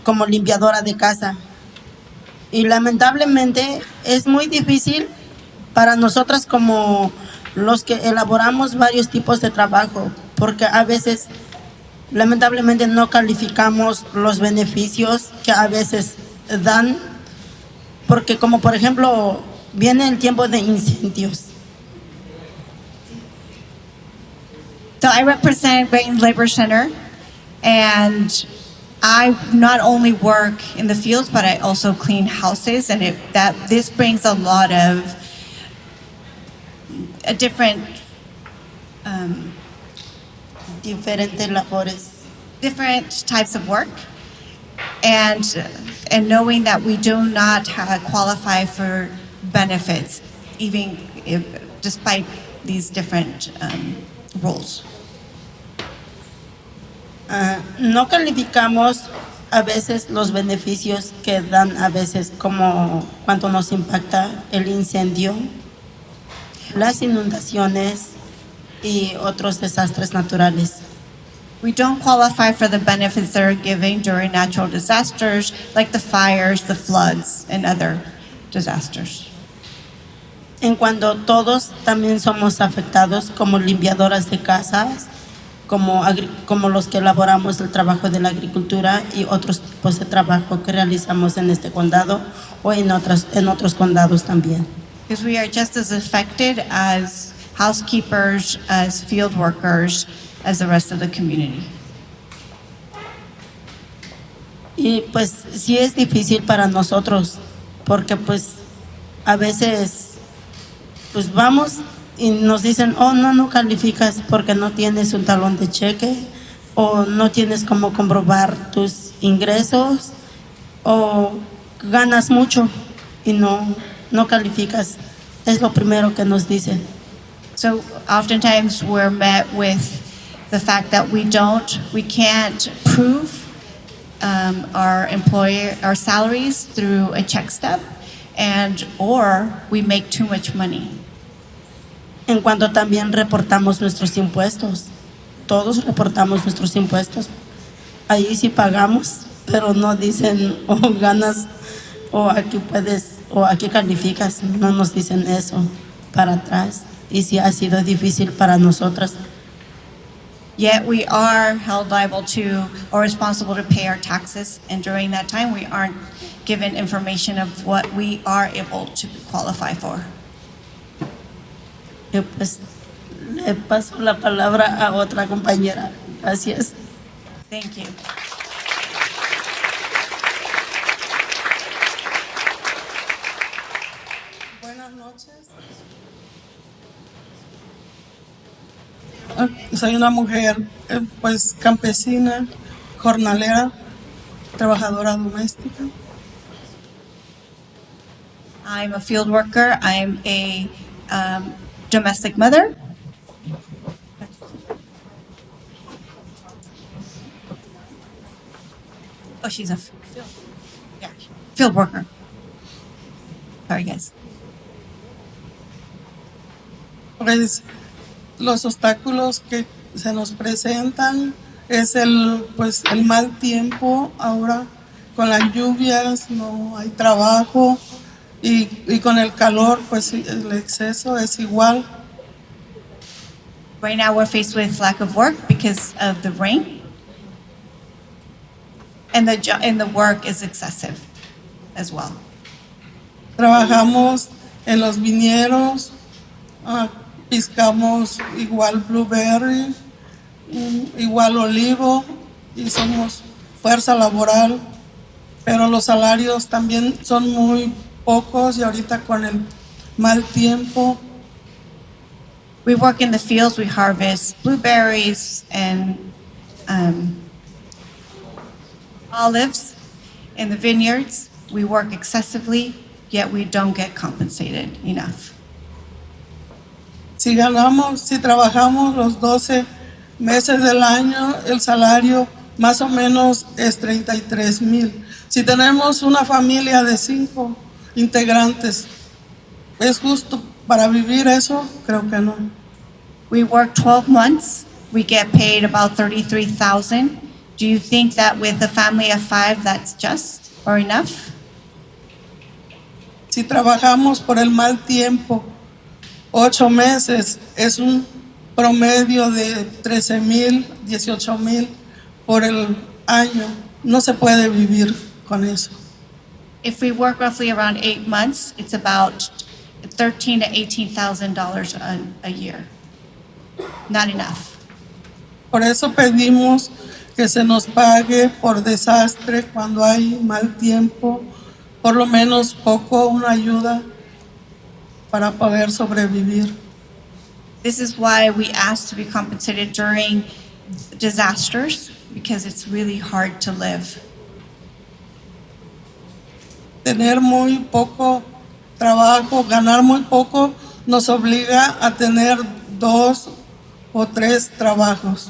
como limpiadora de casa. Y lamentablemente es muy difícil para nosotras como los que elaboramos varios tipos de trabajo, porque a veces lamentablemente no calificamos los beneficios que a veces dan, porque como por ejemplo viene el tiempo de incendios. So I represent Grayton Labor Center, and I not only work in the fields, but I also clean houses, and this brings a lot of Diferentes labores. different types of work, and knowing that we do not qualify for benefits, despite these different rules. No calificamos a veces los beneficios que dan a veces como cuando nos impacta el incendio, las inundaciones y otros desastres naturales. We don't qualify for the benefits that are given during natural disasters like the fires, the floods, and other disasters. En cuando todos también somos afectados como limpiadoras de casas, como los que elaboramos el trabajo de la agricultura y otros tipos de trabajo que realizamos en este condado o en otros condados también. Because we are just as affected as housekeepers, as field workers, as the rest of the community. Y pues sí es difícil para nosotros, porque pues a veces pues vamos y nos dicen, oh no calificas porque no tienes un talón de cheque o no tienes cómo comprobar tus ingresos o ganas mucho y no calificas. Es lo primero que nos dicen. So oftentimes we're met with the fact that we can't prove our salaries through a check stub, or we make too much money. En cuanto también reportamos nuestros impuestos, todos reportamos nuestros impuestos. Ahí sí pagamos, pero no dicen o ganas o aquí puedes o aquí calificas, no nos dicen eso para atrás. Y sí ha sido difícil para nosotras. Yet we are held liable to or responsible to pay our taxes, and during that time we aren't given information of what we are able to qualify for. Y pues le paso la palabra a otra compañera. Gracias. Thank you. Buenas noches. Soy una mujer pues campesina, jornalera, trabajadora doméstica. I'm a field worker. I'm a domestic mother. Oh, she's a field worker. Sorry, guys. Pues los obstáculos que se nos presentan es el mal tiempo ahora con las lluvias, no hay trabajo y con el calor pues el exceso es igual. Right now we're faced with lack of work because of the rain. And the work is excessive as well. Trabajamos en los viñedos, piscamos igual blueberry, igual olivo y somos fuerza laboral, pero los salarios también son muy pocos y ahorita con el mal tiempo. We work in the fields, we harvest blueberries and olives in the vineyards. We work excessively, yet we don't get compensated enough. Si trabajamos los 12 meses del año, el salario más o menos es 33,000. Si tenemos una familia de 5 integrantes, ¿es justo para vivir eso? Creo que no. We work 12 months, we get paid about $33,000. Do you think that with a family of 5 that's just or enough? Si trabajamos por el mal tiempo, 8 meses, es un promedio de 13,000, 18,000 por el año. No se puede vivir con eso. If we work roughly around 8 months, it's about $13,000 to $18,000 a year. Not enough. Por eso pedimos que se nos pague por desastre cuando hay mal tiempo, por lo menos poco, una ayuda para poder sobrevivir. This is why we ask to be compensated during disasters, because it's really hard to live. Tener muy poco trabajo, ganar muy poco, nos obliga a tener 2 o 3 trabajos.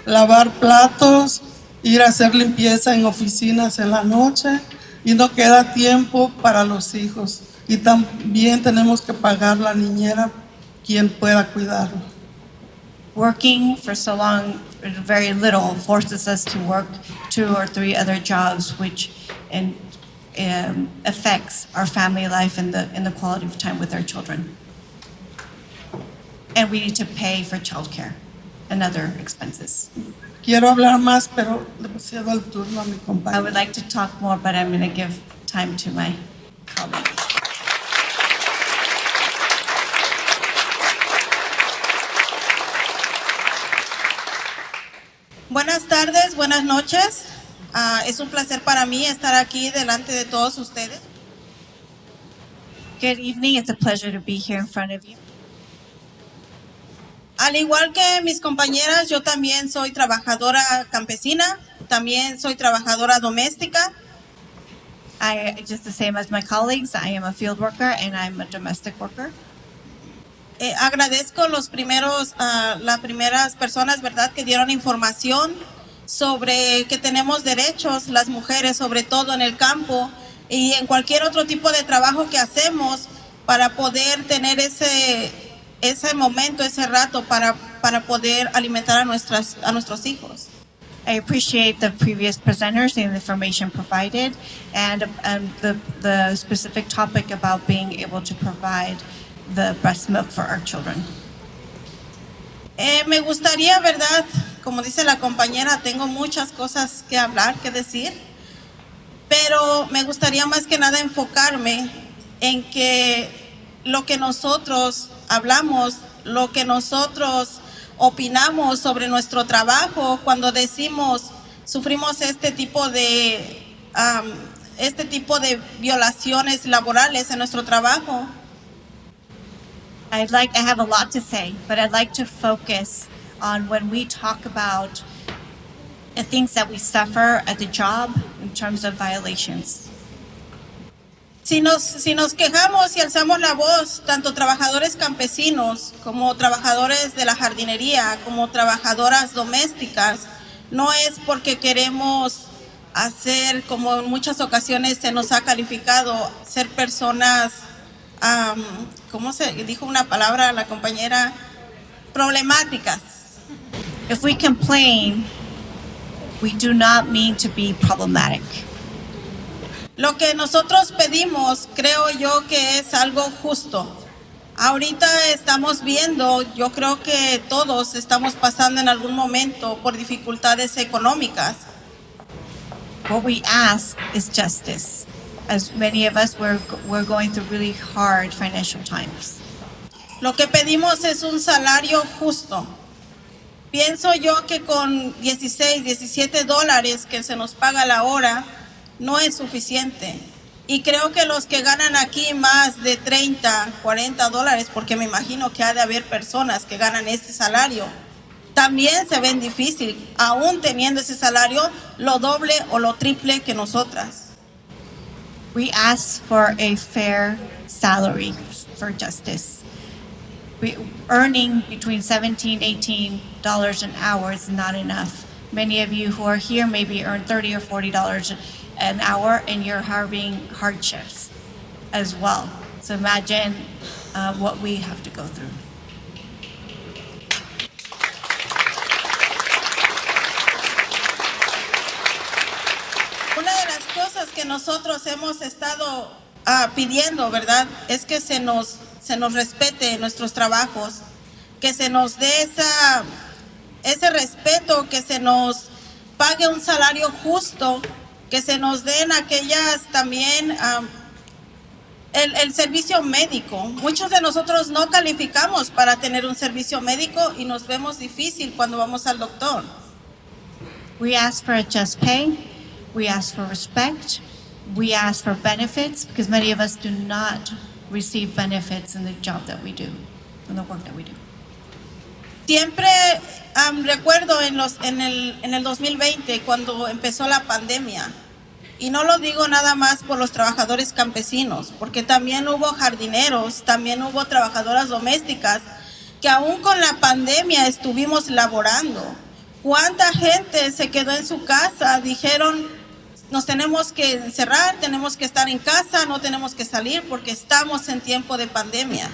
Lavar platos, ir a hacer limpieza en oficinas en la noche y no queda tiempo para los hijos. Y también tenemos que pagar la niñera quien pueda cuidarlo. Working for so long, very little, forces us to work 2 or 3 other jobs, which affects our family life and the quality of time with our children. And we need to pay for childcare and other expenses. Quiero hablar más, pero le cedo el turno a mi I compañero. would like to talk more, but I'm going to give time to my colleagues. Buenas tardes, buenas noches. Es un placer para mí estar aquí delante de todos ustedes. Good evening. It's a pleasure to be here in front of you. Al igual que mis compañeras, yo también soy trabajadora campesina, también soy trabajadora doméstica. Just the same as my colleagues, I am a field worker and I'm a domestic worker. Agradezco las primeras personas, ¿verdad?, que dieron información sobre que tenemos derechos, las mujeres, sobre todo en el campo y en cualquier otro tipo de trabajo que hacemos para poder tener ese momento, ese rato para poder alimentar a nuestros hijos. I appreciate the previous presenters and the information provided and the specific topic about being able to provide the breast milk for our children. Me gustaría, ¿verdad? Como dice la compañera, tengo muchas cosas que hablar, que decir, pero me gustaría más que nada enfocarme en que lo que nosotros hablamos, lo que nosotros opinamos sobre nuestro trabajo, cuando decimos sufrimos este tipo de violaciones laborales en nuestro trabajo. I have a lot to say, but I'd like to focus on when we talk about the things that we suffer at the job in terms of violations. Si nos quejamos y alzamos la voz, tanto trabajadores campesinos como trabajadores de la jardinería, como trabajadoras domésticas, no es porque queremos hacer, como en muchas ocasiones se nos ha calificado, ser personas, ¿cómo se dijo una palabra la compañera? Problemáticas. If we complain, we do not mean to be problematic. Lo que nosotros pedimos, creo yo que es algo justo. Ahorita estamos viendo, yo creo que todos estamos pasando en algún momento por dificultades económicas. What we ask is justice. As many of us, we're going through really hard financial times. Lo que pedimos es un salario justo. Pienso yo que con 16, 17 dólares que se nos paga la hora, no es suficiente. Y creo que los que ganan aquí más de 30, 40 dólares, porque me imagino que ha de haber personas que ganan este salario, también se ven difícil, aún teniendo ese salario, lo doble o lo triple que nosotras. We ask for a fair salary for justice. Earning between $17, $18 an hour is not enough. Many of you who are here maybe earn $30 or $40 an hour, and you're having hardships as well. So imagine what we have to go through. Una de las cosas que nosotros hemos estado pidiendo, ¿verdad?, es que se nos respete nuestros trabajos, que se nos dé ese respeto, que se nos pague un salario justo, que se nos den aquellas también, el servicio médico. Muchos de nosotros no calificamos para tener un servicio médico y nos vemos difícil cuando vamos al doctor. We ask for a just pay. We ask for respect. We ask for benefits, because many of us do not receive benefits in the job that we do, in the work that we do. Siempre recuerdo en el 2020, cuando empezó la pandemia, y no lo digo nada más por los trabajadores campesinos, porque también hubo jardineros, también hubo trabajadoras domésticas, que aún con la pandemia estuvimos laborando. ¿Cuánta gente se quedó en su casa? Dijeron, nos tenemos que encerrar, tenemos que estar en casa, no tenemos que salir porque estamos en tiempo de pandemia.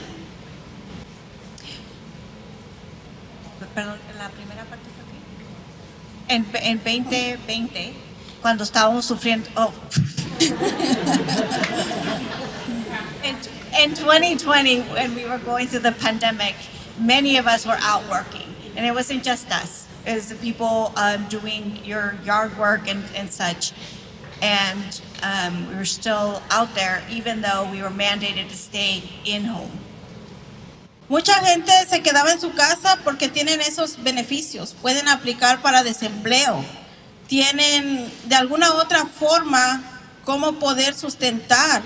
Perdón, la primera parte fue aquí. En 2020, cuando estábamos sufriendo. Oh. In 2020, when we were going through the pandemic, many of us were out working. And it wasn't just us, it was the people doing your yard work and such. And we were still out there, even though we were mandated to stay in home. Mucha gente se quedaba en su casa porque tienen esos beneficios, pueden aplicar para desempleo, tienen de alguna otra forma cómo poder sustentar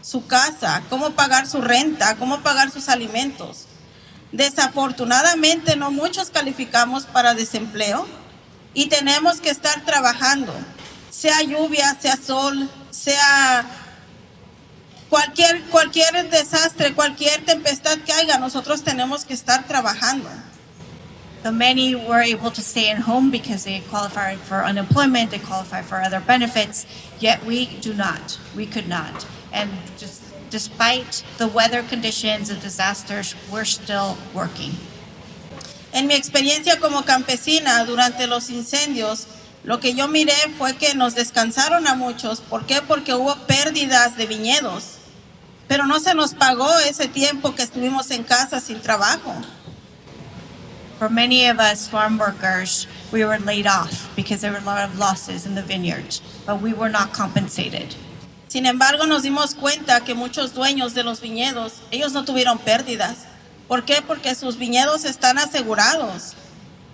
su casa, cómo pagar su renta, cómo pagar sus alimentos. Desafortunadamente no muchos calificamos para desempleo y tenemos que estar trabajando, sea lluvia, sea sol, sea cualquier desastre, cualquier tempestad que haya, nosotros tenemos que estar trabajando. So many were able to stay at home because they qualified for unemployment, they qualified for other benefits, yet we do not. We could not. And just despite the weather conditions and disasters, we're still working. En mi experiencia como campesina durante los incendios, lo que yo miré fue que nos descansaron a muchos. ¿Por qué? Porque hubo pérdidas de viñedos. Pero no se nos pagó ese tiempo que estuvimos en casa sin trabajo. For many of us farm workers, we were laid off because there were a lot of losses in the vineyards, but we were not compensated. Sin embargo, nos dimos cuenta que muchos dueños de los viñedos, ellos no tuvieron pérdidas. ¿Por qué? Porque sus viñedos están asegurados.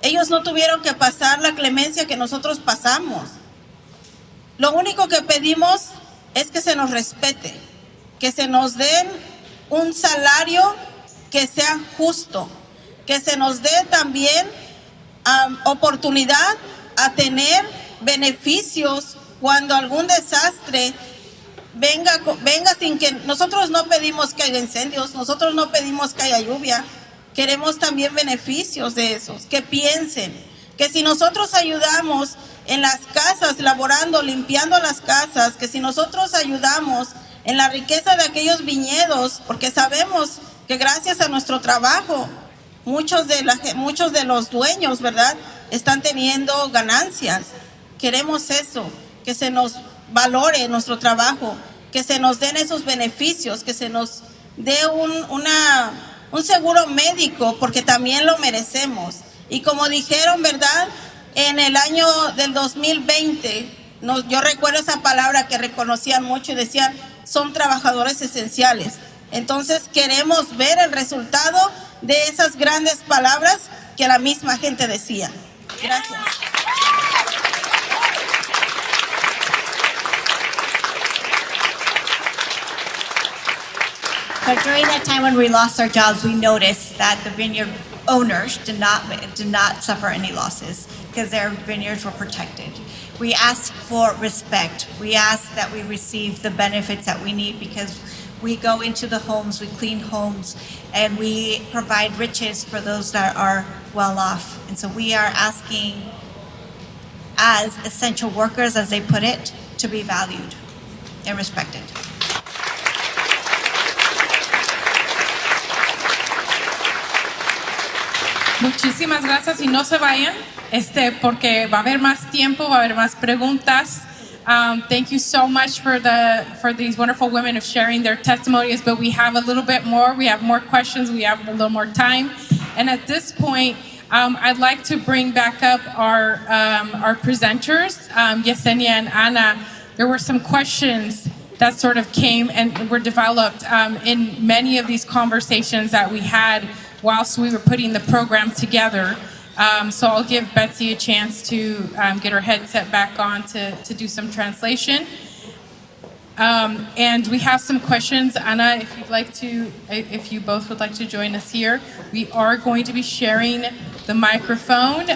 Ellos no tuvieron que pasar la clemencia que nosotros pasamos. Lo único que pedimos es que se nos respete, que se nos den un salario que sea justo, que se nos dé también oportunidad a tener beneficios cuando algún desastre venga sin que nosotros no pedimos que haya incendios, nosotros no pedimos que haya lluvia, queremos también beneficios de esos, que piensen que si nosotros ayudamos en las casas, laborando, limpiando las casas, que si nosotros ayudamos en la riqueza de aquellos viñedos, porque sabemos que gracias a nuestro trabajo, muchos de los dueños, ¿verdad?, están teniendo ganancias. Queremos eso, que se nos valore nuestro trabajo, que se nos den esos beneficios, que se nos dé un seguro médico, porque también lo merecemos. Y como dijeron, ¿verdad?, en el año del 2020, yo recuerdo esa palabra que reconocían mucho y decían, son trabajadores esenciales. Entonces queremos ver el resultado de esas grandes palabras que la misma gente decía. Gracias. But during that time when we lost our jobs, we noticed that the vineyard owners did not suffer any losses because their vineyards were protected. We asked for respect. We asked that we receive the benefits that we need because we go into the homes, we clean homes, and we provide riches for those that are well off. And so we are asking, as essential workers, as they put it, to be valued and respected. Muchísimas gracias y no se vayan, porque va a haber más tiempo, va a haber más preguntas. Thank you so much for these wonderful women of sharing their testimonies, but we have a little bit more. We have more questions. We have a little more time. And at this point, I'd like to bring back up our presenters, Yesenia and Ana. There were some questions that sort of came and were developed in many of these conversations that we had whilst we were putting the program together. So I'll give Betsy a chance to get her headset back on to do some translation. And we have some questions. Ana, if you both would like to join us here. We are going to be sharing the microphone,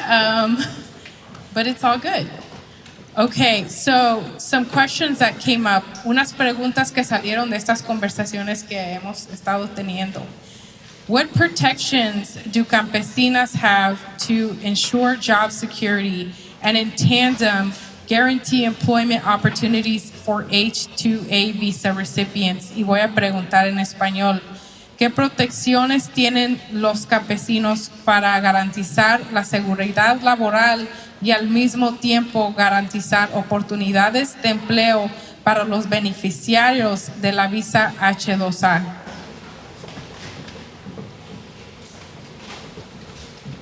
but it's all good. Okay, so some questions that came up. Unas preguntas que salieron de estas conversaciones que hemos estado teniendo. What protections do campesinas have to ensure job security and in tandem guarantee employment opportunities for H-2A visa recipients? Y voy a preguntar en español. ¿Qué protecciones tienen los campesinos para garantizar la seguridad laboral y al mismo tiempo garantizar oportunidades de empleo para los beneficiarios de la visa H-2A?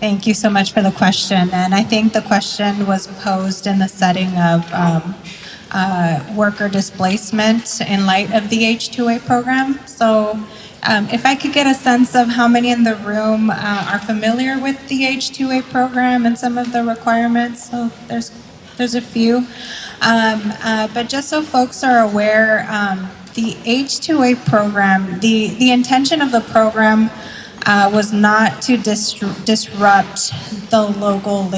Thank you so much for the question. And I think the question was posed in the setting of worker displacement in light of the H-2A program. So if I could get a sense of how many in the room are familiar with the H-2A program and some of the requirements. So there's a few. But just so folks are aware, the H-2A program, the intention of the program was not to disrupt the local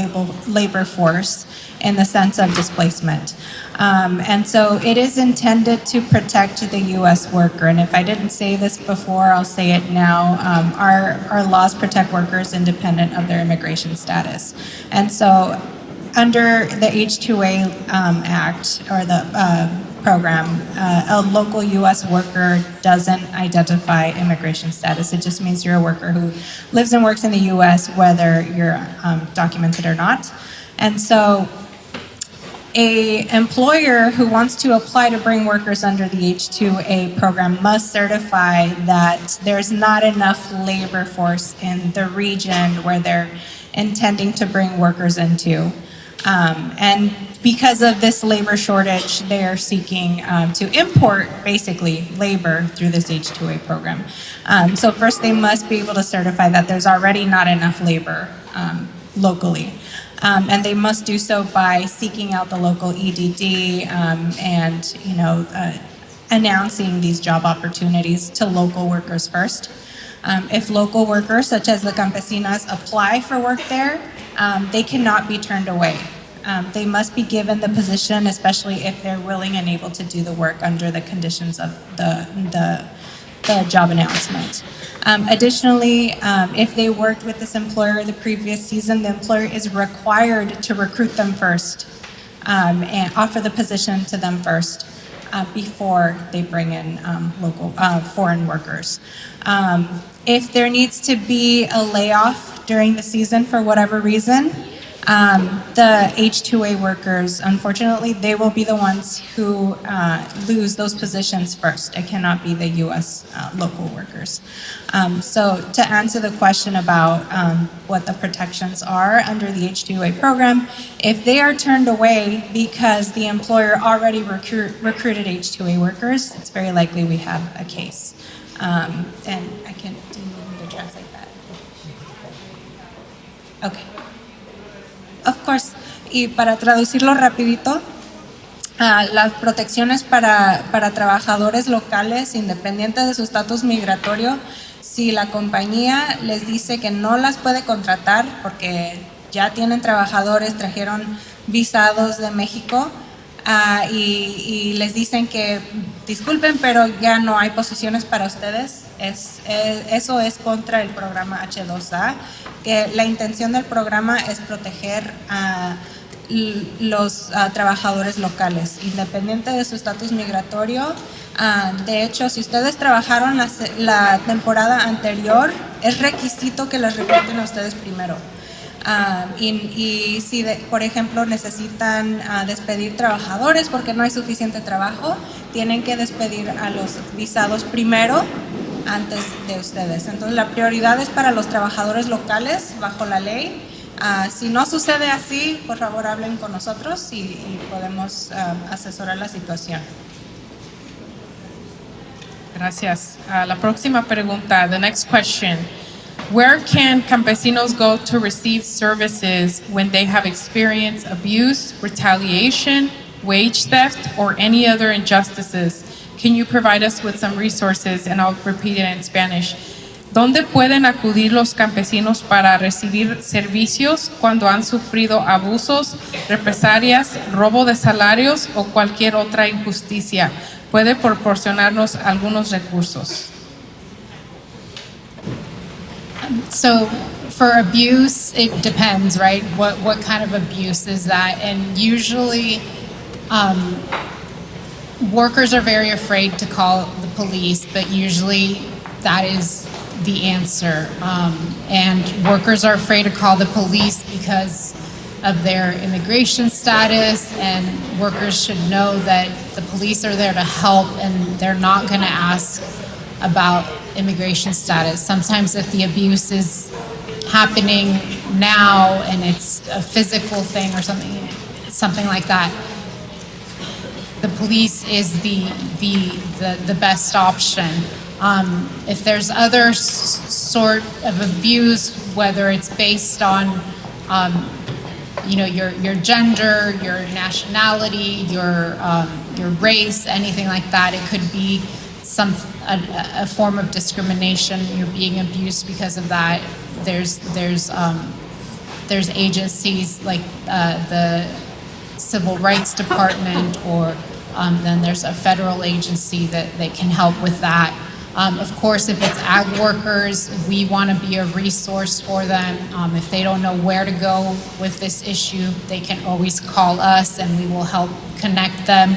labor force in the sense of displacement. And so it is intended to protect the U.S. worker. And if I didn't say this before, I'll say it now. Our laws protect workers independent of their immigration status. And so under the H-2A Act, or the program, a local U.S. worker doesn't identify immigration status. It just means you're a worker who lives and works in the U.S. whether you're documented or not. And so a employer who wants to apply to bring workers under the H-2A program must certify that there's not enough labor force in the region where they're intending to bring workers into. And because of this labor shortage, they are seeking to import, basically, labor through this H-2A program. So first, they must be able to certify that there's already not enough labor locally. And they must do so by seeking out the local EDD and, announcing these job opportunities to local workers first. If local workers, such as the campesinas, apply for work there, they cannot be turned away. They must be given the position, especially if they're willing and able to do the work under the conditions of the job announcement. Additionally, if they worked with this employer the previous season, the employer is required to recruit them first and offer the position to them first before they bring in local foreign workers. If there needs to be a layoff during the season for whatever reason, the H-2A workers, unfortunately, they will be the ones who lose those positions first. It cannot be the U.S. Local workers. So to answer the question about what the protections are under the H-2A program, if they are turned away because the employer already recruited H-2A workers, it's very likely we have a case. And I can, do you need me to translate that? Okay. Of course. Y para traducirlo rapidito, las protecciones para trabajadores locales independientes de su estatus migratorio, si la compañía les dice que no las puede contratar porque ya tienen trabajadores, trajeron visados de México y les dicen que disculpen, pero ya no hay posiciones para ustedes, eso es contra el programa H2A, que la intención del programa es proteger a los trabajadores locales, independiente de su estatus migratorio. De hecho, si ustedes trabajaron la temporada anterior, es requisito que los recluten a ustedes primero. Y si, por ejemplo, necesitan despedir trabajadores porque no hay suficiente trabajo, tienen que despedir a los visados primero antes de ustedes. Entonces, la prioridad es para los trabajadores locales bajo la ley. Si no sucede así, por favor hablen con nosotros y podemos asesorar la situación. Gracias. La próxima pregunta, the next question. Where can campesinos go to receive services when they have experienced abuse, retaliation, wage theft, or any other injustices? Can you provide us with some resources? And I'll repeat it in Spanish. ¿Dónde pueden acudir los campesinos para recibir servicios cuando han sufrido abusos, represalias, robo de salarios o cualquier otra injusticia? ¿Puede proporcionarnos algunos recursos? So for abuse, it depends, right? What kind of abuse is that? And usually, workers are very afraid to call the police, but usually that is the answer. And workers are afraid to call the police because of their immigration status, and workers should know that the police are there to help and they're not going to ask about immigration status. Sometimes if the abuse is happening now and it's a physical thing or something like that, the police is the best option. If there's other sort of abuse, whether it's based on your gender, your nationality, your race, anything like that, it could be a form of discrimination. You're being abused because of that. There's agencies like the Civil Rights Department, or then there's a federal agency that can help with that. Of course, if it's ag workers, we want to be a resource for them. If they don't know where to go with this issue, they can always call us and we will help connect them.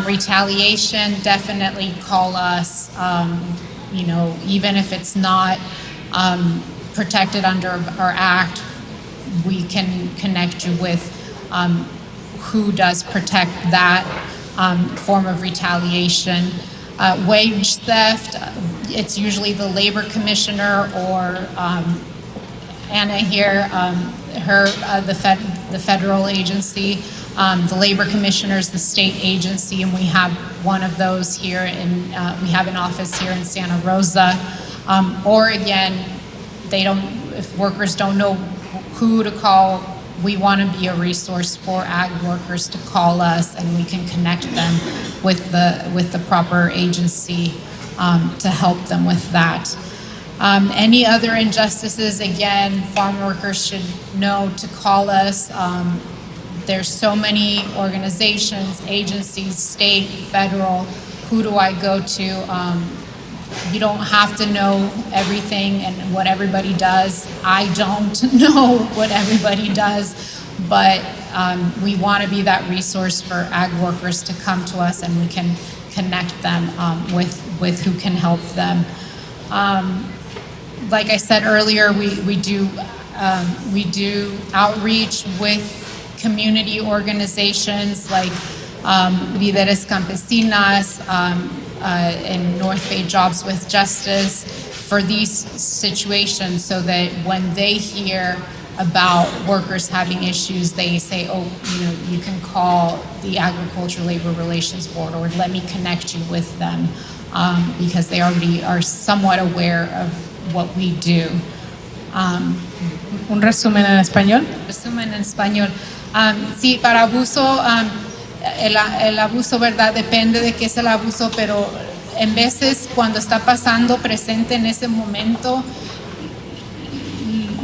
Retaliation, definitely call us. Even if it's not protected under our act, we can connect you with who does protect that form of retaliation. Wage theft, it's usually the labor commissioner or Anna here, the federal agency. The labor commissioner is the state agency, and we have one of those here, we have an office here in Santa Rosa. Or again, if workers don't know who to call, we want to be a resource for ag workers to call us, and we can connect them with the proper agency to help them with that. Any other injustices, again, farm workers should know to call us. There's so many organizations, agencies, state, federal. Who do I go to? You don't have to know everything and what everybody does. I don't know what everybody does, but we want to be that resource for ag workers to come to us, and we can connect them with who can help them. Like I said earlier, we do outreach with community organizations like Líderes Campesinas, and North Bay Jobs with Justice for these situations, so that when they hear about workers having issues, they say, oh, you can call the Agriculture Labor Relations Board, or let me connect you with them, because they already are somewhat aware of what we do. Un resumen en español. Resumen en español. Sí, para abuso, el abuso, ¿verdad? Depende de qué es el abuso, pero en veces cuando está pasando presente en ese momento,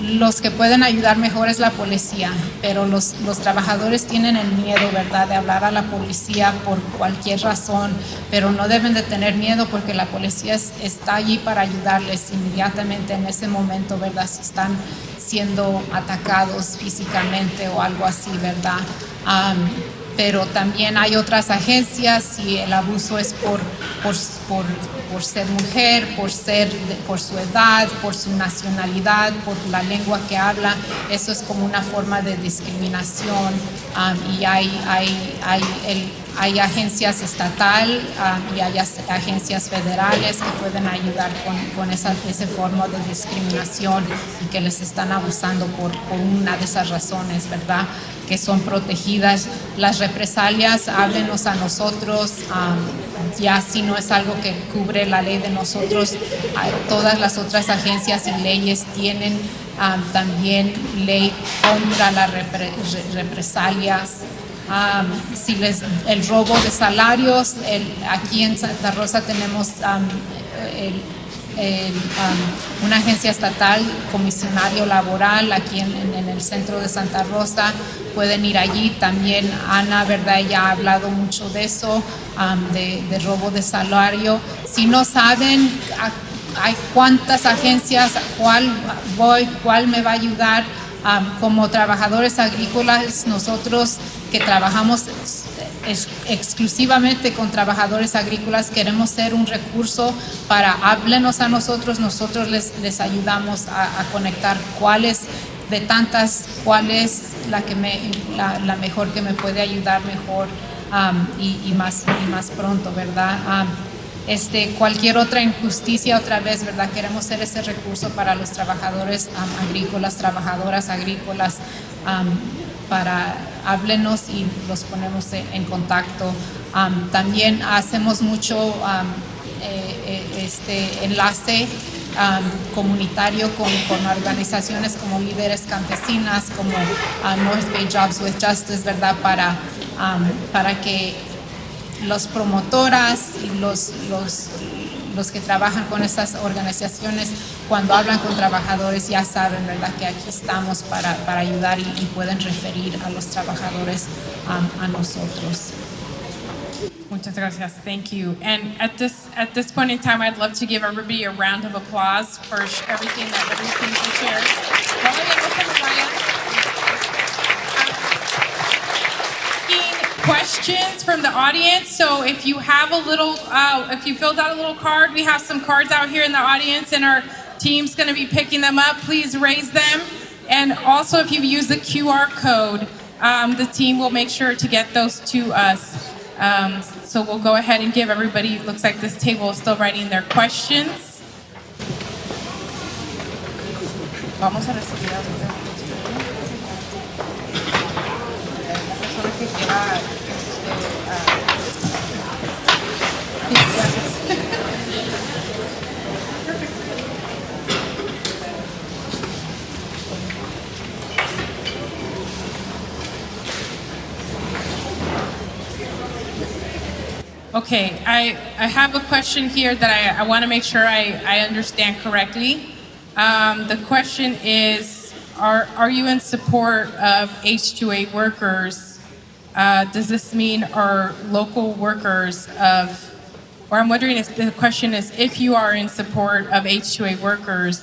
los que pueden ayudar mejor es la policía, pero los trabajadores tienen el miedo, ¿verdad?, de hablar a la policía por cualquier razón, pero no deben de tener miedo, porque la policía está allí para ayudarles inmediatamente en ese momento, ¿verdad?, si están siendo atacados físicamente o algo así, ¿verdad? Pero también hay otras agencias, si el abuso es por ser mujer, por su edad, por su nacionalidad, por la lengua que habla, eso es como una forma de discriminación. Y hay agencias estatales y hay agencias federales que pueden ayudar con esa forma de discriminación y que les están abusando por una de esas razones, ¿verdad?, que son protegidas. Las represalias, háblenos a nosotros, ya si no es algo que cubre la ley de nosotros, todas las otras agencias y leyes tienen también ley contra las represalias. El robo de salarios, aquí en Santa Rosa tenemos una agencia estatal, comisionario laboral, aquí en el centro de Santa Rosa, pueden ir allí. También Ana, ¿verdad?, ella ha hablado mucho de eso, de robo de salario. Si no saben hay cuántas agencias, cuál me va a ayudar. Como trabajadores agrícolas, nosotros que trabajamos exclusivamente con trabajadores agrícolas, queremos ser un recurso para háblenos a nosotros, les ayudamos a conectar cuál es la mejor que me puede ayudar mejor y más pronto, ¿verdad? Cualquier otra injusticia, otra vez, ¿verdad? Queremos ser ese recurso para los trabajadores agrícolas, trabajadoras agrícolas, para háblenos y los ponemos en contacto. También hacemos mucho enlace comunitario con organizaciones como líderes campesinas, como North Bay Jobs with Justice, ¿verdad? Para que los promotoras y los que trabajan con estas organizaciones, cuando hablan con trabajadores, ya saben, ¿verdad?, que aquí estamos para ayudar y pueden referir a los trabajadores a nosotros. Muchas gracias. Thank you. And at this point in time, I'd love to give everybody a round of applause for everything you shared. Questions from the audience. So if you have if you filled out a little card, we have some cards out here in the audience, and our team's going to be picking them up. Please raise them. And also, if you use the QR code, the team will make sure to get those to us. So we'll go ahead and give everybody. Looks like this table is still writing their questions. Vamos a recibir a que quiera Okay, I have a question here that I want to make sure I understand correctly. The question is, are you in support of H-2A workers? Does this mean our local workers or I'm wondering if the question is, if you are in support of H-2A workers,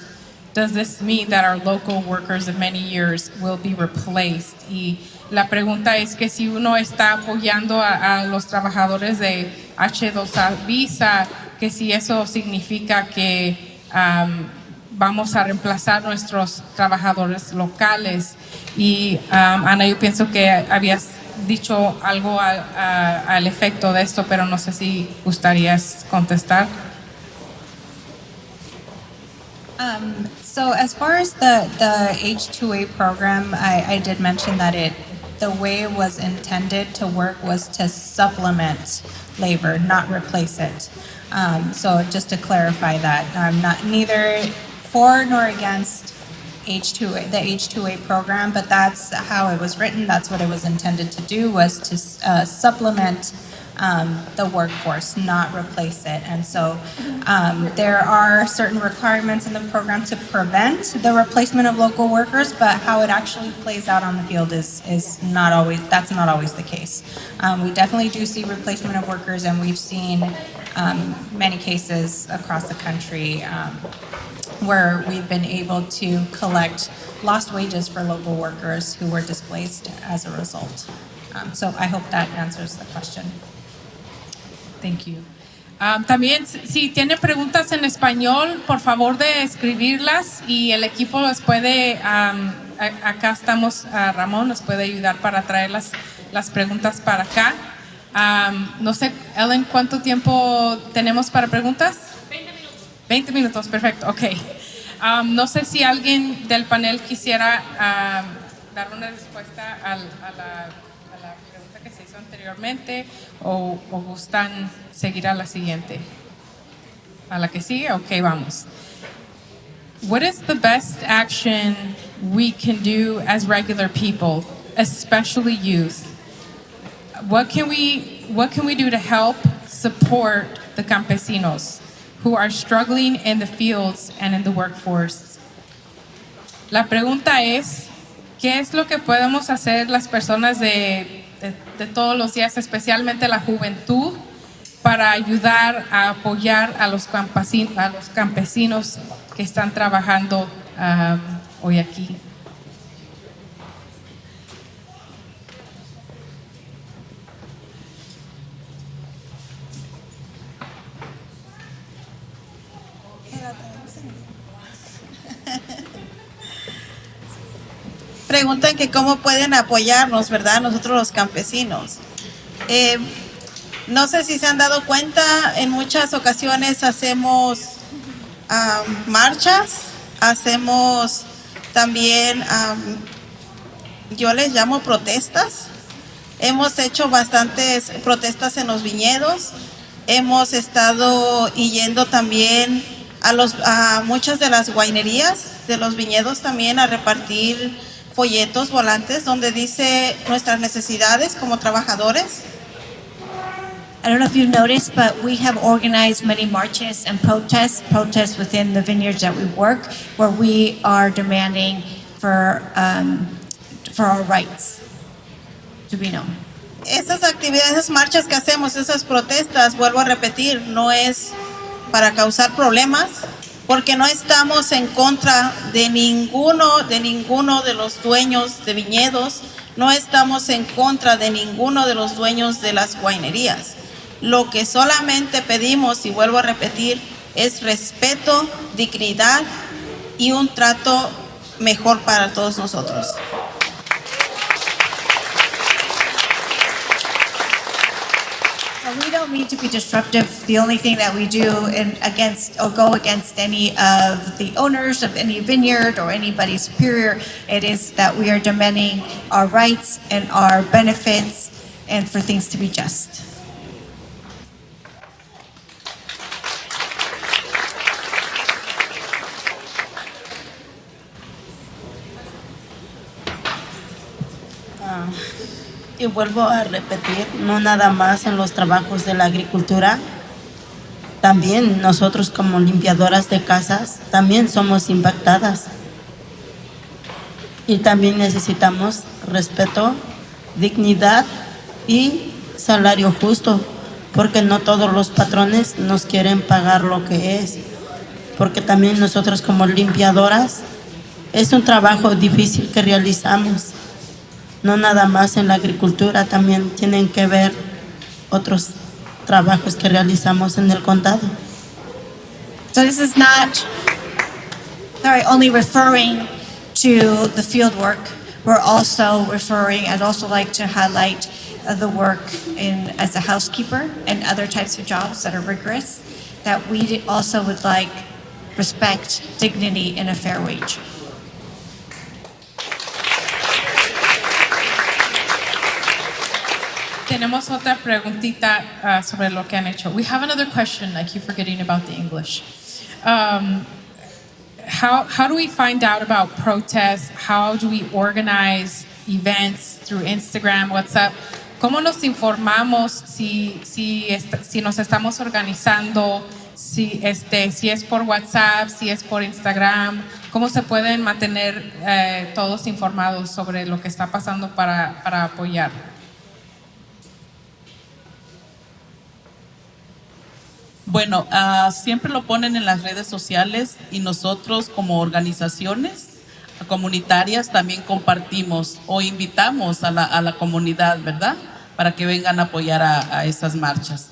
does this mean that our local workers of many years will be replaced? Y la pregunta es que si uno está apoyando a los trabajadores de H-2A visa, que si eso significa que vamos a reemplazar nuestros trabajadores locales. Y Ana, yo pienso que habías dicho algo al efecto de esto, pero no sé si gustarías contestar. So as far as the H-2A program, I did mention that the way it was intended to work was to supplement labor, not replace it. So just to clarify that, I'm neither for nor against H-2A, the H-2A program, but that's how it was written. That's what it was intended to do, was to supplement the workforce, not replace it. And so there are certain requirements in the program to prevent the replacement of local workers, but how it actually plays out on the field is not always the case. We definitely do see replacement of workers, and we've seen many cases across the country where we've been able to collect lost wages for local workers who were displaced as a result. So I hope that answers the question. Thank you. También, si tienen preguntas en español, por favor de escribirlas y el equipo los puede, acá estamos, Ramón nos puede ayudar para traer las preguntas para acá. No sé, Ellen, ¿cuánto tiempo tenemos para preguntas? 20 minutos. 20 minutos, perfecto, ok. No sé si alguien del panel quisiera dar una respuesta a la pregunta que se hizo anteriormente o gustan seguir a la siguiente. ¿A la que sigue? Ok, vamos. What is the best action we can do as regular people, especially youth? What can we do to help support the campesinos who are struggling in the fields and in the workforce? La pregunta es, ¿qué es lo que podemos hacer las personas de todos los días, especialmente la juventud, para ayudar a apoyar a los campesinos que están trabajando hoy aquí. Preguntan que cómo pueden apoyarnos, ¿verdad? Nosotros los campesinos. No sé si se han dado cuenta, en muchas ocasiones hacemos marchas, hacemos también, yo les llamo protestas. Hemos hecho bastantes protestas en los viñedos. Hemos estado yendo también a muchas de las guainerías de los viñedos también a repartir folletos, volantes, donde dice nuestras necesidades como trabajadores. I don't know if you've noticed, but we have organized many marches and protests within the vineyards that we work, where we are demanding for our rights to be known. Esas actividades, esas marchas que hacemos, esas protestas, vuelvo a repetir, no es para causar problemas, porque no estamos en contra de ninguno de los dueños de viñedos, no estamos en contra de ninguno de los dueños de las guainerías. Lo que solamente pedimos, y vuelvo a repetir, es respeto, dignidad y un trato mejor para todos nosotros. So we don't mean to be disruptive. The only thing that we do go against any of the owners of any vineyard or anybody superior, it is that we are demanding our rights and our benefits and for things to be just. Y vuelvo a repetir, no nada más en los trabajos de la agricultura, también nosotros como limpiadoras de casas, también somos impactadas. Y también necesitamos respeto, dignidad y salario justo, porque no todos los patrones nos quieren pagar lo que es. Porque también nosotros como limpiadoras, es un trabajo difícil que realizamos. No nada más en la agricultura, también tienen que ver otros trabajos que realizamos en el condado. So this is not only referring to the field work. We're also referring, I'd also like to highlight the work as a housekeeper and other types of jobs that are rigorous, that we also would like respect, dignity, and a fair wage. Tenemos otra preguntita sobre lo que han hecho. We have another question. I keep forgetting about the English. How do we find out about protests? How do we organize events through Instagram, WhatsApp? ¿Cómo nos informamos si nos estamos organizando? Si es por WhatsApp, si es por Instagram. ¿Cómo se pueden mantener todos informados sobre lo que está pasando para apoyar? Bueno, siempre lo ponen en las redes sociales y nosotros como organizaciones comunitarias también compartimos o invitamos a la comunidad, ¿verdad? Para que vengan a apoyar a esas marchas.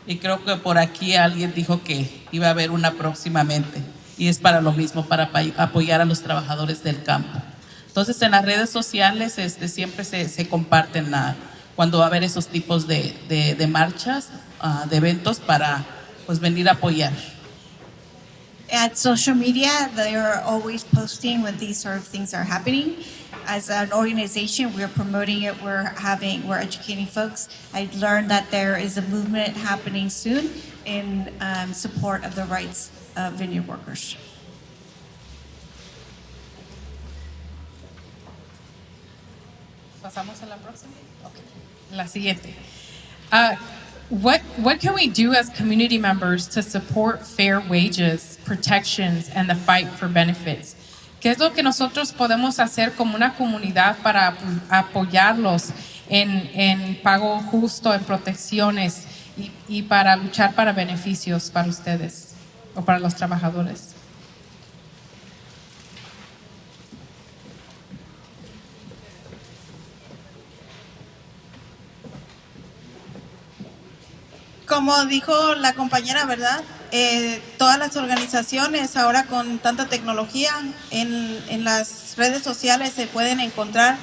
Y creo que por aquí alguien dijo que iba a haber una próximamente y es para lo mismo, para apoyar a los trabajadores del campo. Entonces en las redes sociales siempre se comparten cuando va a haber esos tipos de marchas, de eventos para pues venir a apoyar. At social media, they are always posting when these sort of things are happening. As an organization, we're promoting it, we're educating folks. I learned that there is a movement happening soon in support of the rights of vineyard workers. ¿Pasamos a la próxima? Okay. La siguiente. What can we do as community members to support fair wages, protections, and the fight for benefits? ¿Qué es lo que nosotros podemos hacer como una comunidad para apoyarlos en pago justo, en protecciones y para luchar para beneficios para ustedes o para los trabajadores. Como dijo la compañera, ¿verdad? Todas las organizaciones ahora con tanta tecnología en las redes sociales se pueden encontrar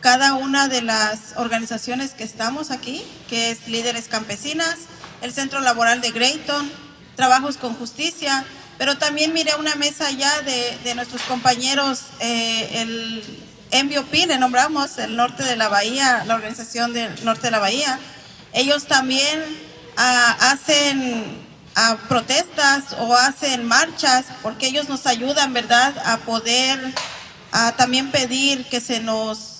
cada una de las organizaciones que estamos aquí, que es Líderes Campesinas, el Centro Laboral de Grayton, Trabajos con Justicia, pero también miré una mesa ya de nuestros compañeros, el MVOP, le nombramos, el norte de la Bahía, la organización del norte de la Bahía. Ellos también hacen protestas o hacen marchas porque ellos nos ayudan, ¿verdad?, a poder también pedir que se nos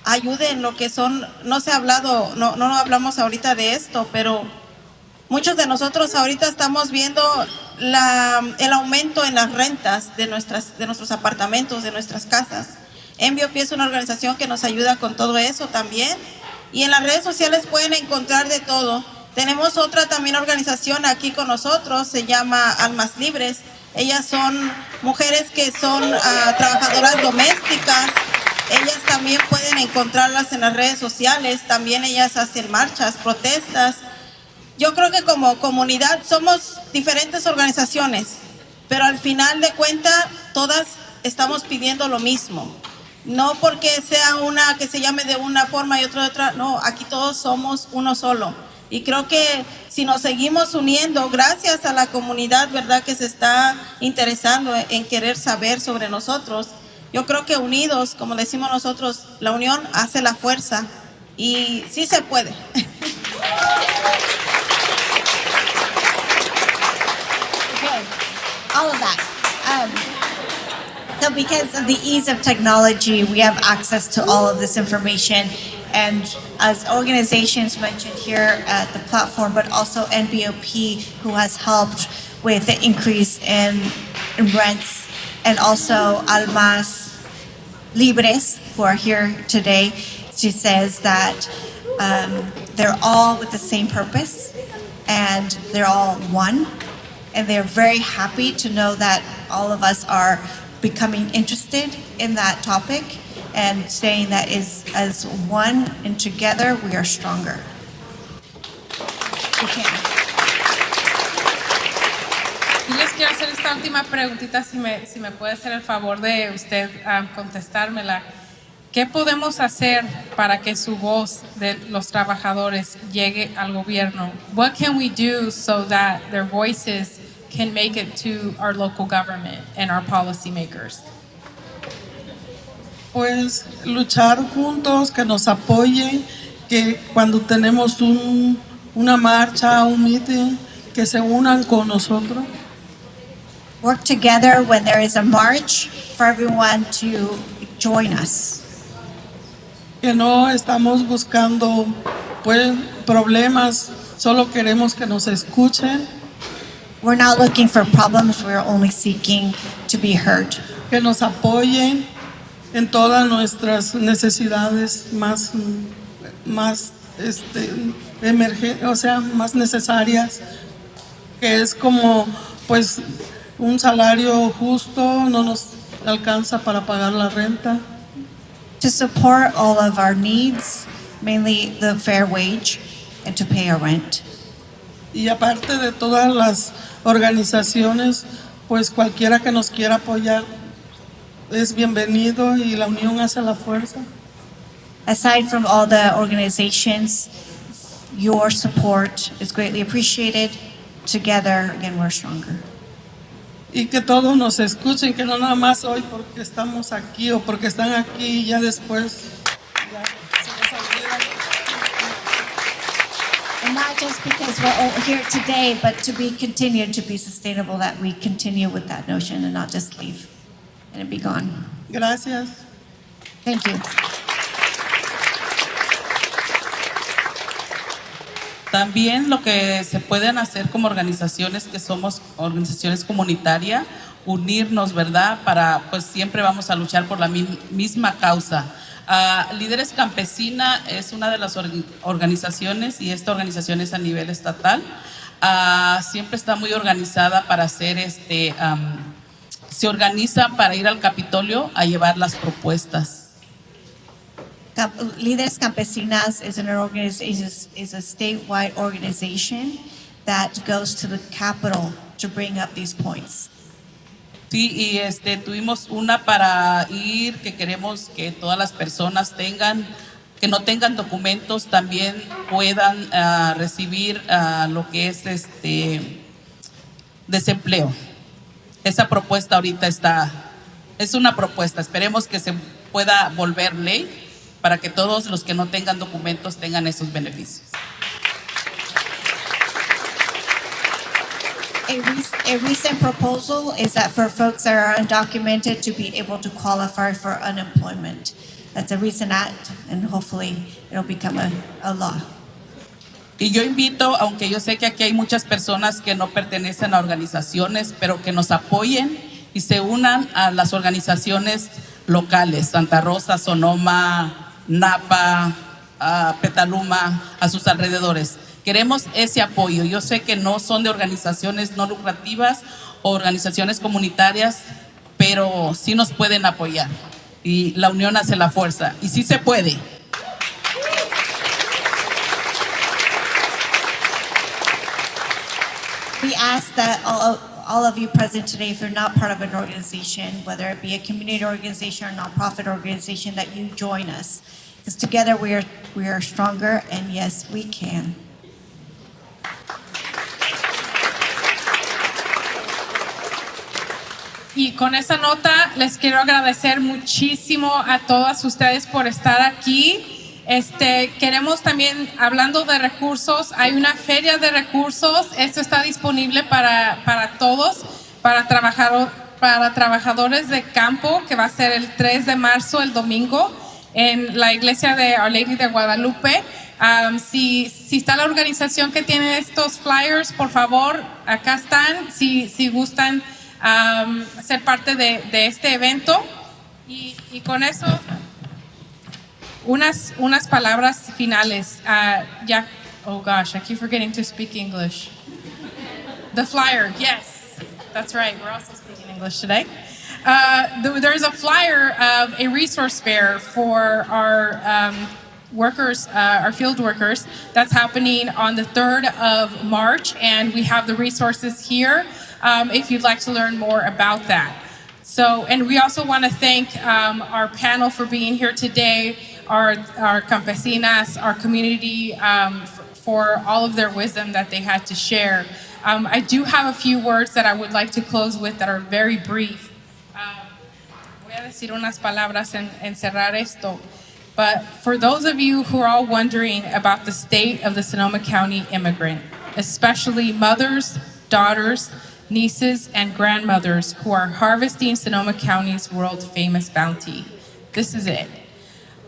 ayude en lo que son, no se ha hablado, no hablamos ahorita de esto, pero muchos de nosotros ahorita estamos viendo el aumento en las rentas de nuestros apartamentos, de nuestras casas. MVOP es una organización que nos ayuda con todo eso también, y en las redes sociales pueden encontrar de todo. Tenemos otra también organización aquí con nosotros, se llama Almas Libres. Ellas son mujeres que son trabajadoras domésticas. Ellas también pueden encontrarlas en las redes sociales. También ellas hacen marchas, protestas. Yo creo que como comunidad somos diferentes organizaciones, pero al final de cuentas todas estamos pidiendo lo mismo. No porque sea una que se llame de una forma y otra de otra, no, aquí todos somos uno solo. Y creo que si nos seguimos uniendo, gracias a la comunidad, ¿verdad?, que se está interesando en querer saber sobre nosotros, yo creo que unidos, como decimos nosotros, la unión hace la fuerza y sí se puede. Okay, all of that. So because of the ease of technology, we have access to all of this information. And as organizations mentioned here at the platform, but also NBOP, who has helped with the increase in rents, and also Almas Libres, who are here today, she says that they're all with the same purpose, and they're all one, and they're very happy to know that all of us are becoming interested in that topic and saying that is as one and together we are stronger. We can. Y les quiero hacer esta última preguntita, si me puede hacer el favor de usted contestármela. ¿Qué podemos hacer para que su voz de los trabajadores llegue al gobierno? What can we do so that their voices can make it to our local government and our policymakers? Pues luchar juntos, que nos apoyen, que cuando tenemos una marcha, un meeting, que se unan con nosotros. Work together when there is a march for everyone to join us. Que no estamos buscando pues problemas, solo queremos que nos escuchen. We're not looking for problems, we're only seeking to be heard. Que nos apoyen en todas nuestras necesidades más o sea, más necesarias, que es como pues un salario justo, no nos alcanza para pagar la renta. To support all of our needs, mainly the fair wage, and to pay our rent. Y aparte de todas las organizaciones, pues cualquiera que nos quiera apoyar es bienvenido y la unión hace la fuerza. Aside from all the organizations, your support is greatly appreciated. Together, again, we're stronger. Y que todos nos escuchen, que no nada más hoy porque estamos aquí o porque están aquí y ya después ya se nos olvida. And not just because we're all here today, but to be continued to be sustainable, that we continue with that notion and not just leave and it be gone. Gracias. Thank you. También lo que se pueden hacer como organizaciones que somos organizaciones comunitarias, unirnos, ¿verdad? Para, pues siempre vamos a luchar por la misma causa. Líderes Campesina es una de las organizaciones y esta organización es a nivel estatal. Siempre está muy organizada para hacer se organiza para ir al Capitolio a llevar las propuestas. Líderes Campesinas is is a statewide organization that goes to the Capitol to bring up these points. Sí, y tuvimos una para ir, que queremos que todas las personas que no tengan documentos también puedan recibir lo que es desempleo. Esa propuesta ahorita es una propuesta, esperemos que se pueda volver ley para que todos los que no tengan documentos tengan esos beneficios. A recent proposal is that for folks that are undocumented to be able to qualify for unemployment. That's a recent act, and hopefully it'll become a law. Y yo invito, aunque yo sé que aquí hay muchas personas que no pertenecen a organizaciones, pero que nos apoyen y se unan a las organizaciones locales, Santa Rosa, Sonoma, Napa, Petaluma, a sus alrededores. Queremos ese apoyo. Yo sé que no son de organizaciones no lucrativas o organizaciones comunitarias, pero sí nos pueden apoyar. Y la unión hace la fuerza. Y sí se puede. We ask that all of you present today, if you're not part of an organization, whether it be a community organization or nonprofit organization, that you join us. Because together we are stronger, and yes, we can. Y con esa nota les quiero agradecer muchísimo a todas ustedes por estar aquí. Queremos también, hablando de recursos, hay una feria de recursos. Esto está disponible para todos, para trabajadores de campo, que va a ser el 3 de marzo, el domingo, en la iglesia de Our Lady de Guadalupe. Si está la organización que tiene estos flyers, por favor, acá están, si gustan ser parte de este evento. Y con eso, unas palabras finales. Oh gosh, I keep forgetting to speak English. The flyer, yes, that's right. We're also speaking English today. There's a flyer of a resource fair for our workers, our field workers, that's happening on the 3rd of March, and we have the resources here if you'd like to learn more about that. So, and we also want to thank our panel for being here today, our campesinas, our community, for all of their wisdom that they had to share. I do have a few words that I would like to close with that are very brief. Voy a decir unas palabras en cerrar esto. But for those of you who are all wondering about the state of the Sonoma County immigrant, especially mothers, daughters, nieces, and grandmothers who are harvesting Sonoma County's world-famous bounty, this is it.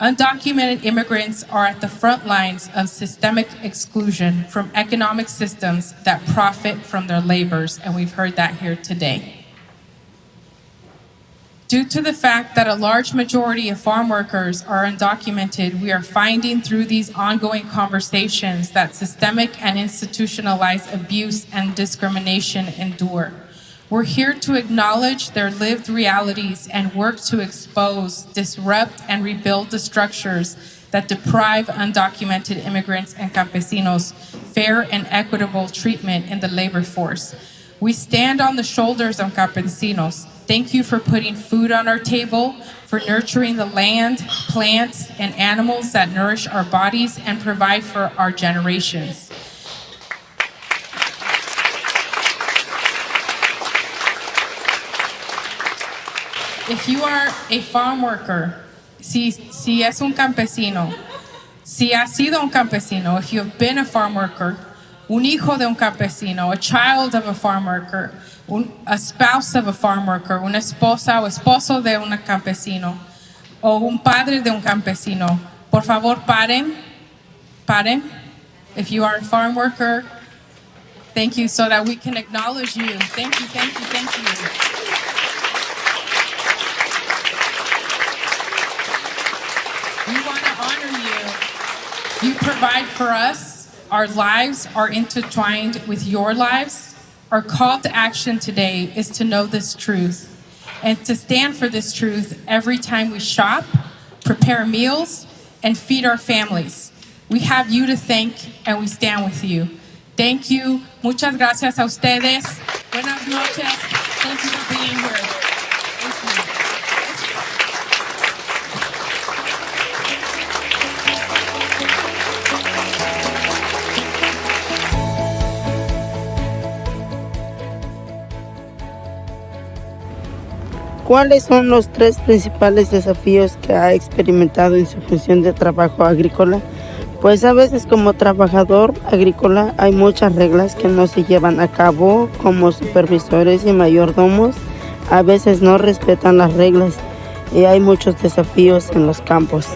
Undocumented immigrants are at the front lines of systemic exclusion from economic systems that profit from their labors, and we've heard that here today. Due to the fact that a large majority of farm workers are undocumented, we are finding through these ongoing conversations that systemic and institutionalized abuse and discrimination endure. We're here to acknowledge their lived realities and work to expose, disrupt, and rebuild the structures that deprive undocumented immigrants and campesinos fair and equitable treatment in the labor force. We stand on the shoulders of campesinos. Thank you for putting food on our table, for nurturing the land, plants, and animals that nourish our bodies and provide for our generations. If you are a farm worker, si es un campesino, si has sido un campesino, if you have been a farm worker, un hijo de un campesino, a child of a farm worker, a spouse of a farm worker, una esposa o esposo de un campesino, o un padre de un campesino, por favor paren. If you are a farm worker, thank you, so that we can acknowledge you. Thank you. You provide for us. Our lives are intertwined with your lives. Our call to action today is to know this truth and to stand for this truth every time we shop, prepare meals, and feed our families. We have you to thank and we stand with you. Thank you. Muchas gracias a ustedes. Buenas noches. Thank you for being here. Thank you. ¿Cuáles son los 3 principales desafíos que ha experimentado en su función de trabajo agrícola? Pues a veces como trabajador agrícola hay muchas reglas que no se llevan a cabo, como supervisores y mayordomos a veces no respetan las reglas y hay muchos desafíos en los campos.